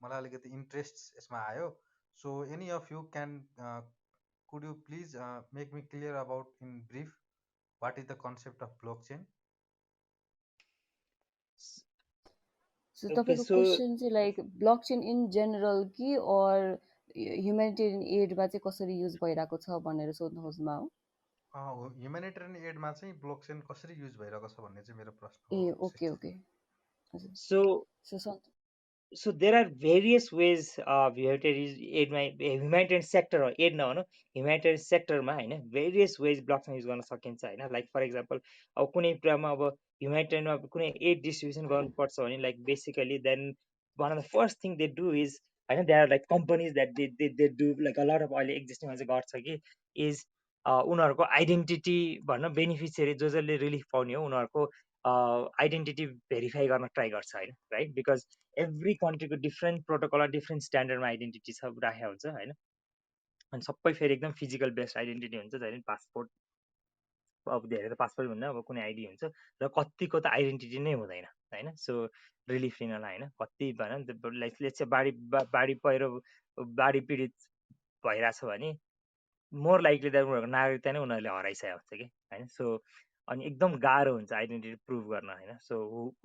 मलाई अलिकति इन्ट्रेस्ट यसमा आयो। So any of you can could you please make me clear about in brief what is the concept of block chain? So Okay, तपाईँको so क्वेसन चाहिँ like blockchain in general कि or humanitarian एडमा चाहिँ कसरी use भइरहेको छ भनेर सोध्नु खोज्नुमा हो? ह्युमेनिटेरियन एडमा चाहिँ ब्लक चेन कसरी युज भइरहेको छ भन्ने चाहिँ मेरो प्रश्न ए हो ओके विशेष। ओके हजुर। so so so there are various ways of humanitarian sector or aid नभनौँ, humanitarian सेक्टरमा होइन various ways ब्लकचेन युज गर्न सकिन्छ होइन। लाइक फर इक्जाम्पल अब कुनै कुरामा अब ह्युमेनिटेरियनमा कुनै एड डिस्ट्रिब्युसन गर्नुपर्छ भने like basically then one of the first thing they do is होइन, they are like companies that they do like a lot of अहिले एक्जिस्टिङमा चाहिँ गर्छ कि इज उनीहरूको आइडेन्टिटी भन्न बेनिफिसियरी जसले रिलिफ पाउने हो उनीहरूको आइडेन्टिटी भेरिफाई गर्न ट्राई गर्छ होइन, राइट? बिकज एभ्री कन्ट्रीको डिफ्रेन्ट प्रोटोकल डिफ्रेन्ट स्ट्यान्डर्डमा आइडेन्टिटी छ राखेको हुन्छ होइन। अनि सबै फेरि एकदम फिजिकल बेस्ड आइडेन्टिटी हुन्छ जहिले पासपोर्ट, अब धेरै त पासपोर्ट भन्दा अब कुनै आइडी हुन्छ, र कतिको त आइडेन्टिटी नै हुँदैन होइन। सो रिलिफ लिनलाई होइन कति भन लाइक लेट्स चाहिँ बाढी पहिरो बाढी पीडित भइरहेछ भने मोर लाइकली द्याट उनीहरूको नागरिकता नै उनीहरूले हराइसकेको हुन्छ कि होइन। सो अनि एकदम गाह्रो हुन्छ आइडेन्टिटी प्रुभ गर्न होइन। सो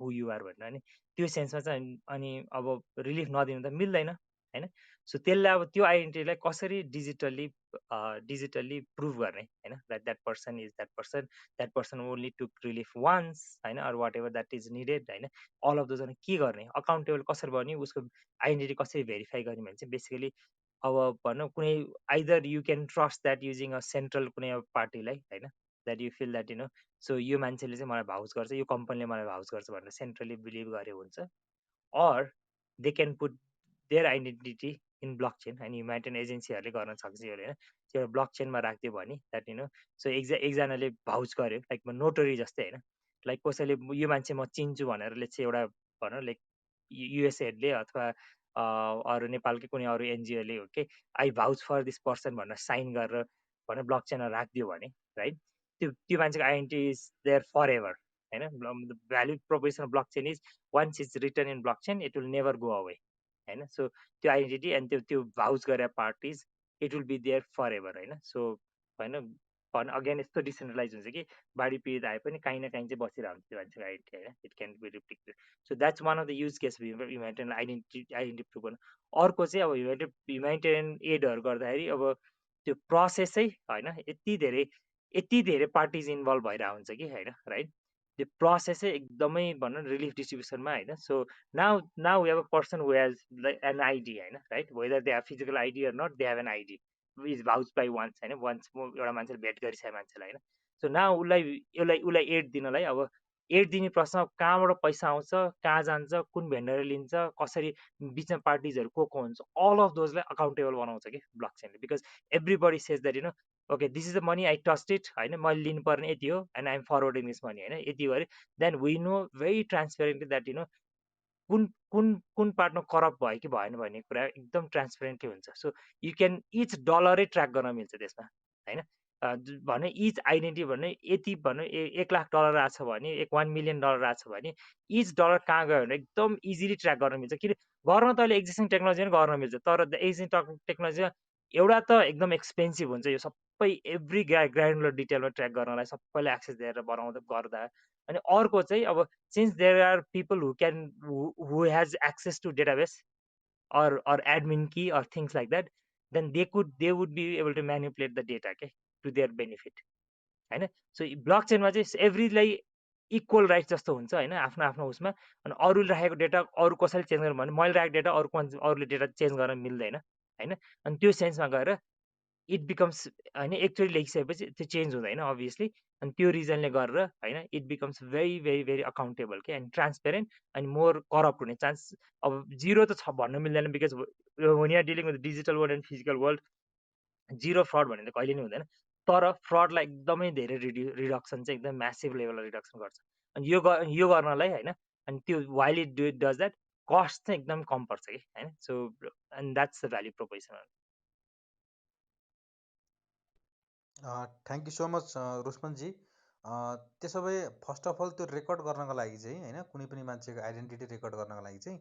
हु युआर भनेर अनि त्यो सेन्समा चाहिँ अनि अब रिलिफ नदिनु त मिल्दैन होइन। सो त्यसलाई अब त्यो आइडेन्टिटीलाई कसरी डिजिटल्ली प्रुभ गर्ने होइन, that person is that person only took relief once होइन, or whatever that is needed होइन। अल अफ दोज के गर्ने, अकाउन्टेबल कसरी गर्ने, उसको आइडेन्टिटी कसरी भेरिफाई गर्ने भने चाहिँ बेसिकली अब भनौँ कुनै either you can trust that using a central कुनै पार्टीलाई होइन, that you feel that so यो मान्छेले चाहिँ मलाई भाउच गर्छ, यो कम्पनीले मलाई भाउच गर्छ भनेर सेन्ट्रली बिलिभ गरे हुन्छ। Or they can put their identity in block chain होइन, ह्युमेनिटेरियन एजेन्सीहरूले गर्न सक्छ यो होइन। त्यो ब्लक चेनमा राखिदियो भने द्याट सो एकजनाले भाउच गर्यो लाइक नोटरी जस्तै होइन, लाइक कसैले यो मान्छे म चिन्छु भनेर चाहिँ एउटा भनौँ लाइक युएसएहरूले अथवा अरू नेपालकै कुनै अरू एनजिओले हो कि I vouch for this person भनेर साइन गरेर भनेर ब्लक चेनमा राखिदियो भने राइट, त्यो मान्छेको identity is there forever होइन। Value proposition of block chain is once is written in block chain it will never go away होइन। सो त्यो आइडेन्टिटी एन्ड त्यो भाउच गरेर parties it will be there forever होइन। So होइन भन again यस्तो decentralize हुन्छ कि बाढी पीडित आए पनि काहीँ न काहीँ चाहिँ बसिरहन्छ त्यो मान्छेको आइडेन्टिटी होइन it can be replicated so that's one of the use case humanitarian identity prove गर्नु अर्को चाहिँ अब ह्युमेनिटेरियन एडहरू गर्दाखेरि अब त्यो प्रोसेसै होइन यति धेरै पार्टिज इन्भल्भ भइरहेको हुन्छ कि होइन राइट त्यो प्रोसेसै एकदमै भनौँ न रिलिफ डिस्ट्रिब्युसनमा होइन so now we have a person who has an ID होइन right whether they have physical ID or not they have an ID is vouch by once होइन वान्स एउटा मान्छेले भेट गरिसके मान्छेलाई होइन सो नाउ उसलाई एड दिनलाई अब एड दिने प्रश्न कहाँबाट पैसा आउँछ कहाँ जान्छ कुन भेन्डरले लिन्छ कसरी बिचमा पार्टिजहरू को हुन्छ अल अफ दोजलाई अकाउन्टेबल बनाउँछ कि ब्लक चेनले because everybody says that okay this is the money I trust it होइन मैले लिनुपर्ने यति हो and I'm forwarding this money होइन यति हो अरे then we know very transparently that कुन कुन कुन पार्टमा करप्ट भयो कि भएन भन्ने कुरा एकदम ट्रान्सपेरेन्टली हुन्छ सो यु क्यान इच डलरै ट्र्याक गर्न मिल्छ त्यसमा होइन भने इच आइडेन्टिटी भने यति भन्नु 1 लाख डलर आएको छ भने 1 मिलियन डलर आएको छ भने इच डलर कहाँ गयो भने एकदम इजिली ट्र्याक गर्न मिल्छ किन गर्न त अहिले एक्जिस्टिङ टेक्नोलोजी पनि गर्न मिल्छ तर एक्जिस्टिङ टेक्नोलोजीमा एउटा त एकदम एक्सपेन्सिभ हुन्छ यो सबै एभ्री ग्रानुलर डिटेलमा ट्र्याक गर्नलाई सबैले एक्सेस दिएर बनाउँदा गर्दा अनि अर्को चाहिँ अब since there are people who has access to database or admin key or things like that then they would be able to manipulate the data okay to their benefit होइन सो ब्लकचेनमा चाहिँ एभ्रीलाई equal right जस्तो हुन्छ होइन आफ्नो आफ्नो उसमा अनि अरूले राखेको डेटा अरू कसैले चेन्ज गर्नु भने मैले राखेको डेटा अरूले डेटा चेन्ज गर्न मिल्दैन होइन अनि त्यो सेन्समा गएर इट बिकम्स होइन एकचोटि लेखिसकेपछि त्यो चेन्ज हुँदैन अभियसली अनि त्यो रिजनले गरेर होइन it becomes very very very accountable के एन्ड ट्रान्सपेरेन्ट अनि मोर करप्ट हुने चान्स अब जिरो त छ भन्नु मिल्दैन because when you are dealing with digital world and physical world zero fraud भन्ने त कहिले नै हुँदैन तर फ्रडलाई एकदमै धेरै रिडक्सन चाहिँ एकदम म्यासिभ लेभलमा रिडक्सन गर्छ अनि यो गर्नलाई होइन अनि त्यो while it does that cost चाहिँ एकदम कम पर्छ कि होइन so and that's the value proposition thank you so much रुस्मनजी। त्यसो भए फर्स्ट अफ अल त्यो रेकर्ड गर्नको लागि चाहिँ होइन कुनै पनि मान्छेको आइडेन्टिटी रेकर्ड गर्नको लागि चाहिँ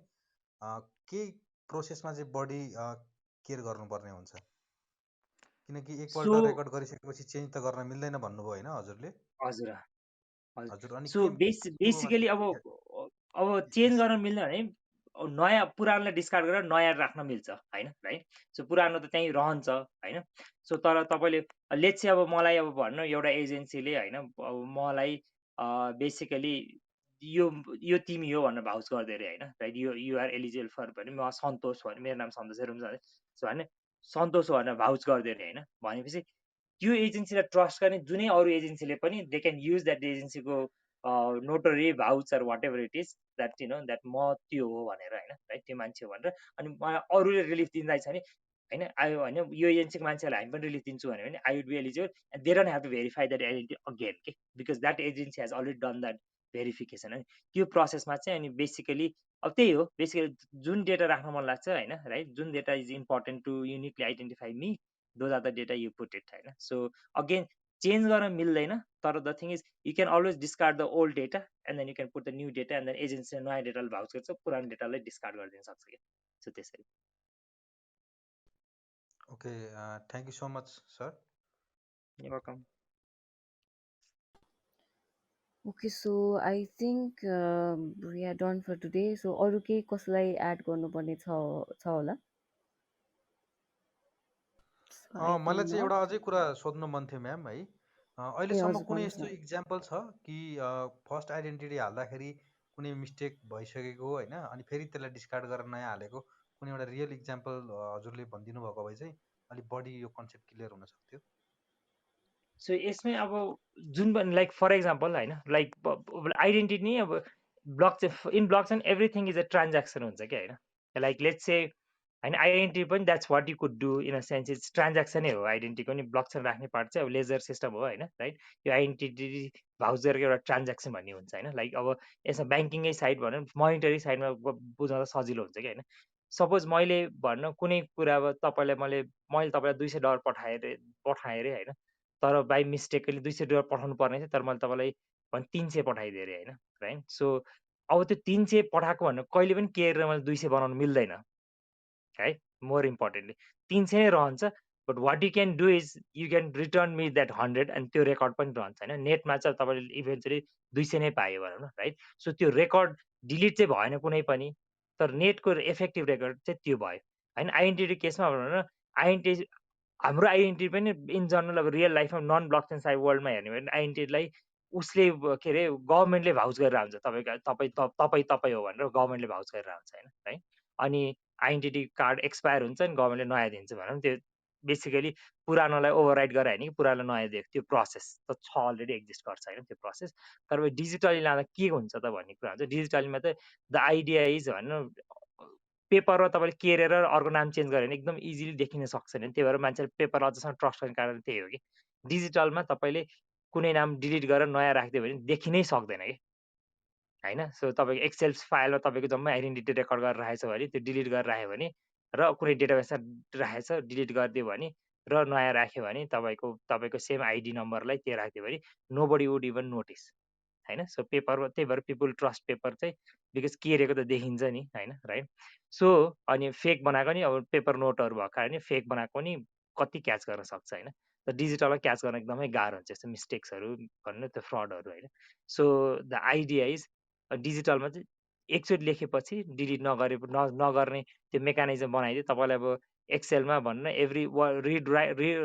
केही प्रोसेसमा चाहिँ बढी केयर गर्नुपर्ने हुन्छ किनकि सो एकपल्ट रेकर्ड गरिसकेपछि चेन्ज त गर्न मिल्दैन भन्नुभयो होइन हजुरले। हजुर हजुर हजुर अनि सो केमा बेसिकली अब चाहिँ चेन्ज यस गर्न मिल्दैन भने नयाँ पुरानोलाई डिस्कार्ड गरेर नयाँ राख्न मिल्छ होइन राइट सो पुरानो त त्यहीँ रहन्छ होइन सो तर तपाईँले लेट्स चाहिँ अब मलाई अब भन्नु एउटा एजेन्सीले होइन अब मलाई बेसिकली यो तिमी हो भनेर भाउच गर्दै अरे होइन राइट युआर एलिजिबल फर भने म सन्तोष भने मेरो नाम सन्तोष हुन्छ सो होइन सन्तोष हो भनेर भाउच गर्दै अरे होइन भनेपछि त्यो एजेन्सीलाई ट्रस्ट गर्ने जुनै अरू एजेन्सीले पनि दे क्यान युज द्याट एजेन्सीको notary voucher whatever it is that that म त्यो हो भनेर होइन राइट त्यो मान्छे हो भनेर अनि मलाई अरूले रिलिफ दिँदैछ भने होइन आयो होइन यो एजेन्सीको मान्छेलाई हामी पनि रिलिफ दिन्छु भन्यो भने I would be eligible and they don't have to verify that identity again के because that agency has already done that verification है त्यो प्रोसेसमा चाहिँ अनि बेसिकली अब त्यही हो बेसिकली जुन डेटा राख्न मन लाग्छ होइन राइट जुन data is important to uniquely identify me those are the data you put it होइन सो अगेन चेन्ज गर्न मिल्दैन तर the thing is you can always discard the old data and then you can put the new data and then एजेन्सीले नयाँ डेटाले भाउच गर्छ पुरानो डेटालाई discard गरिदिन सक्छ क्या सो त्यसरी okay thank you so much sir. Welcome okay so I think we are done for today so अरू केही कसलाई एड गर्नुपर्ने छ होला आई मलाई थिङ्क चाहिँ एउटा नट अझै कुरा सोध्न मन थियो म्याम है ए अहिलेसम्म हजुर कुनै भन्नुहोस् यस्तो न इक्जाम्पल छ कि फर्स्ट आइडेन्टिटी हाल्दाखेरि कुनै मिस्टेक भइसकेको होइन अनि फेरि त्यसलाई डिस्कार्ड गरेर नयाँ हालेको कुनै एउटा रियल इक्जाम्पल हजुरले भनिदिनु भएको भए चाहिँ अलिक बढी यो कन्सेप्ट क्लियर हुन सक्थ्यो। सो यसमै अब जुन पनि लाइक फर इक्जाम्पल होइन लाइक आइडेन्टिटी नै अब blockchain everything is a transaction हुन्छ क्या होइन लाइक लेट्स से होइन आइडेन्टिटी पनि that's what you could do in a sense it's ट्रान्ज्याक्सनै हो आइडेन्टिटीको नि ब्लक चेन राख्ने पार्ट चाहिँ अब लेजर सिस्टम हो होइन राइट यो आइडेन्टिटी भाउचरको एउटा ट्रान्ज्याक्सन भन्ने हुन्छ होइन लाइक अब यसमा ब्याङ्किङै साइड भनौँ मोनिटरी साइडमा बुझाउँदा सजिलो हुन्छ क्या होइन सपोज मैले भन्न कुनै कुरा अब तपाईँलाई मैले तपाईँलाई $200 पठाएँ अरे होइन तर बाई मिस्टेकली $200 पठाउनु पर्ने थियो तर मैले तपाईँलाई 300 पठाइदिएँ अरे होइन राइट सो अब त्यो 300 पठाएको भन्नु कहिले पनि केयर मैले 200 बनाउनु मिल्दैन है मोर इम्पोर्टेन्टली 300 नै रहन्छ but what you can do is you can return me that 100 अनि त्यो रेकर्ड पनि रहन्छ होइन नेटमा चाहिँ तपाईँले इभेन्चुली 200 नै पायो भनौँ न राइट सो त्यो रेकर्ड डिलिट चाहिँ भएन कुनै पनि तर नेटको इफेक्टिभ रेकर्ड चाहिँ त्यो भयो होइन आइडेन्टिटी केसमा भनौँ न आइडेन्टिटी हाम्रो आइडेन्टिटी पनि इन जनरल अब रियल लाइफमा नन ब्लक चेन साइड वर्ल्डमा हेर्ने भने आइडेन्टिटीलाई उसले के अरे गभर्मेन्टले भाउच गरेर हुन्छ तपाईँको तपाईँ हो भनेर गभर्मेन्टले भाउच गरेर हुन्छ होइन है अनि आइडेन्टिटी कार्ड एक्सपायर हुन्छ नि गभर्मेन्टले नयाँ दिन्छ भनौँ त्यो बेसिकली पुरानोलाई ओभरराइड गरेर होइन कि पुरानो नयाँ दिएको त्यो प्रोसेस त छ अलरेडी एक्जिस्ट गर्छ होइन त्यो प्रोसेस तर डिजिटली लाँदा के हुन्छ त भन्ने कुरा हुन्छ डिजिटलीमा चाहिँ द आइडिया इज भनौँ पेपरमा तपाईँले केरेर अर्को नाम चेन्ज गऱ्यो भने एकदम इजिली देखिन सक्छ नि त्यही भएर मान्छेले पेपर अझसम्म ट्रस्ट गर्ने कारण त्यही हो कि डिजिटलमा तपाईँले कुनै नाम डिलिट गरेर नयाँ राखिदियो भने देखिनै सक्दैन कि होइन सो तपाईँको एक्सेल फाइलमा तपाईँको जम्मै आइडेन्टिटी रेकर्ड गरेर राखेको छ भने त्यो डिलिट गरेर राख्यो भने र कुनै डेटाबेसमा राखेको छ डिलिट गरिदियो भने र नयाँ राख्यो भने तपाईँको सेम आइडी नम्बरलाई त्यो राखिदियो भने nobody would even notice होइन सो पेपरमा त्यही भएर पिपुल ट्रस्ट पेपर चाहिँ बिकज केरेको त देखिन्छ नि होइन राइट सो अनि फेक बनाएको नि अब पेपर नोटहरू भएको कारण फेक बनाएको नि कति क्याच गर्न सक्छ होइन त डिजिटलमा क्याच गर्न एकदमै गाह्रो हुन्छ यस्तो मिस्टेक्सहरू भन्नु त्यो फ्रडहरू होइन सो द आइडिया इज डिजिटलमा चाहिँ एकचोटि लेखेपछि डिलिट नगर्ने त्यो मेकानिजम बनाइदियो तपाईँलाई अब एक्सेलमा भन्नु न every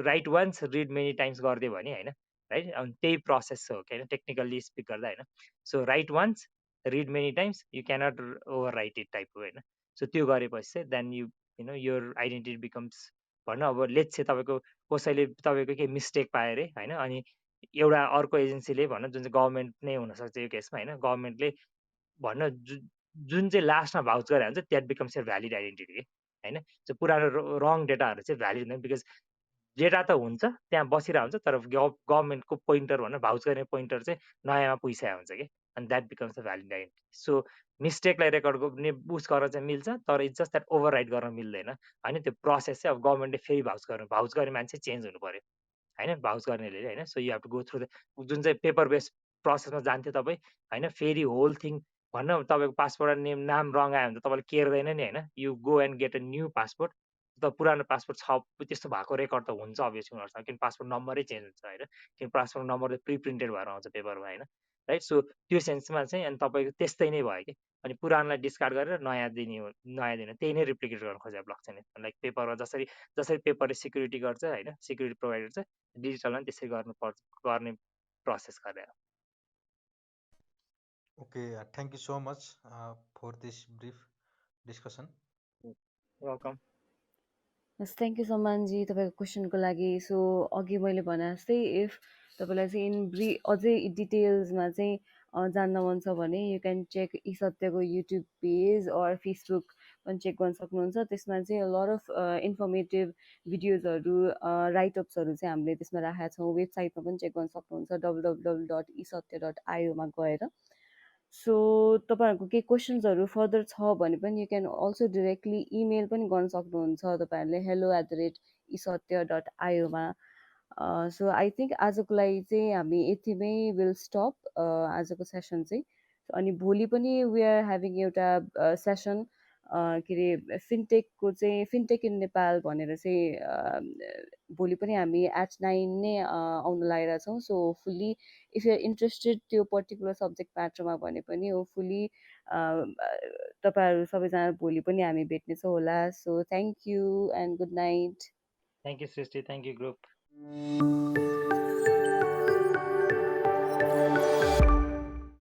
write once read many times गरिदियो भने होइन राइट अनि त्यही प्रोसेस हो कि होइन टेक्निकल्ली स्पिक गर्दा होइन so write once read many times you cannot overwrite it टाइपको होइन सो त्यो गरेपछि चाहिँ then you know your identity becomes भनौँ अब लेट्स चाहिँ तपाईँको कसैले तपाईँको केही मिस्टेक पायो अरे होइन अनि एउटा अर्को एजेन्सीले भनौँ जुन चाहिँ गभर्मेन्ट नै हुनसक्छ यो केसमा होइन गभर्मेन्टले भन्न जुन चाहिँ लास्टमा भाउच गरेर हुन्छ that becomes your valid identity होइन त्यो पुरानो रङ डेटाहरू चाहिँ भ्यालिड हुँदैन बिकज डेटा त हुन्छ त्यहाँ बसिरहेको हुन्छ तर गभर्मेन्टको पोइन्टर भनेर भाउच गर्ने पोइन्टर चाहिँ नयाँमा पुगिसकेको हुन्छ कि अनि that becomes the valid identity so मिस्टेकलाई रेकर्ड गर्ने बुस्ट गर्न चाहिँ मिल्छ तर it's just that override गर्न मिल्दैन होइन त्यो प्रोसेस चाहिँ अब गभर्मेन्टले फेरि भाउच गर्ने मान्छे चेन्ज हुनु पऱ्यो होइन भाउच गर्नेले होइन so you have to go through the जुन चाहिँ पेपर बेस्ड प्रोसेसमा जान्थ्यो तपाईँ होइन फेरि होल थिङ भन्न तपाईँको पासपोर्ट नाम रङ आयो भने त तपाईँले केर्दैन नि होइन you go and get a new passport त पुरानो पासपोर्ट छ त्यस्तो भएको रेकर्ड त हुन्छ अभियसली उनीहरूसँग किन पासपोर्ट नम्बरै चेन्ज हुन्छ होइन किन पासपोर्ट नम्बर प्रि प्रिन्टेड भएर आउँछ पेपरमा होइन राइट सो त्यो सेन्समा चाहिँ अनि तपाईँको त्यस्तै नै भयो कि अनि पुरानोलाई डिस्कार्ड गरेर नयाँ दिने हो नयाँ दिने त्यही नै रिप्लिकेट गर्न खोजेको ब्लक चाहिँ लाइक पेपरमा जसरी पेपरले सिक्युरिटी गर्छ होइन सिक्युरिटी प्रोभाइड गर्छ डिजिटलमा पनि त्यसरी गर्ने प्रोसेस गरेर okay thank you so much for this brief discussion welcome हस् थ्याङ्क यू सम्मानजी तपाईँको क्वेसनको लागि सो अघि मैले भने जस्तै इफ तपाईँलाई चाहिँ अझै डिटेल्समा चाहिँ जान्न मन छ भने यु क्यान चेक ई सत्यको युट्युब पेज अर फेसबुक पनि चेक गर्न सक्नुहुन्छ त्यसमा चाहिँ लट अफ इन्फर्मेटिभ भिडियोजहरू राइटअप्सहरू चाहिँ हामीले त्यसमा राखेका छौँ वेबसाइटमा पनि चेक गर्न सक्नुहुन्छ www.isatya.io मा गएर सो तपाईँहरूको केही क्वेसन्सहरू फर्दर छ भने पनि you can also directly email पनि गर्न सक्नुहुन्छ तपाईँहरूले hello@isatya.io मा सो आई थिङ्क आजको लागि चाहिँ हामी यतिमै विल स्टप आजको सेसन चाहिँ अनि भोलि पनि वी आर ह्याभिङ एउटा सेसन के अरे फिनटेकको चाहिँ फिनटेक इन नेपाल भनेर चाहिँ भोलि पनि हामी एट 9 नै आउनु लागिरहेछौँ so fully if you're interested त्यो पर्टिकुलर सब्जेक्ट म्याटरमा भने पनि होपफुल्ली तपाईँहरू सबैजना भोलि पनि हामी भेट्नेछौँ होला so thank you and good night thank you Srishti thank you group